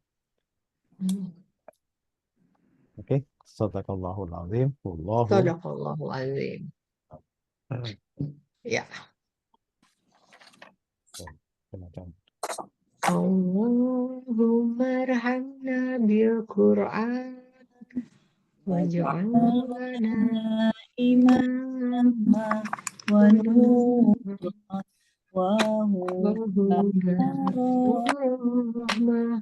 Oke, Sadaqallahul azim. Wallahu
Sadaqallahul azim. Ya.
semacam.
Allahumma arhamna bil Qur'an waj'alna imama
wa
nura
wa
wa rahmah.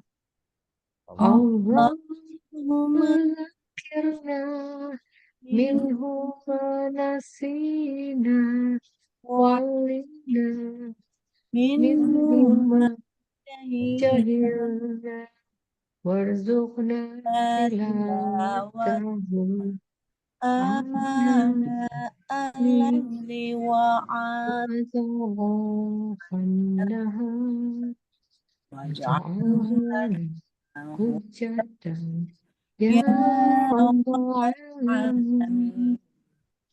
Allahumma
Allahumma zakirna minhu ma nasina walina minhu ma jahilna warzuqna tilawatahu
ana alladhi wa'ad
waja'alna hujjatan ya Allah alamin.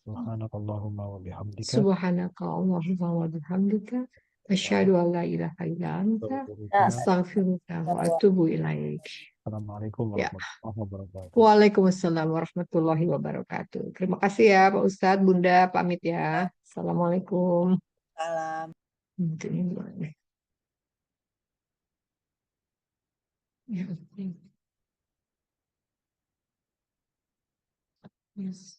Subhanakallahumma wa bihamdika.
Subhanaka Allahumma wa bihamdika asyhadu an la ilaha illa anta astaghfiruka wa atubu ilaik.
Assalamualaikum
Ya.
warahmatullahi wabarakatuh.
Waalaikumsalam warahmatullahi wabarakatuh. Terima kasih ya Pak Ustadz, Bunda pamit ya. Assalamualaikum.
Salam.
Ini duluan deh. Ya, oke. Yes.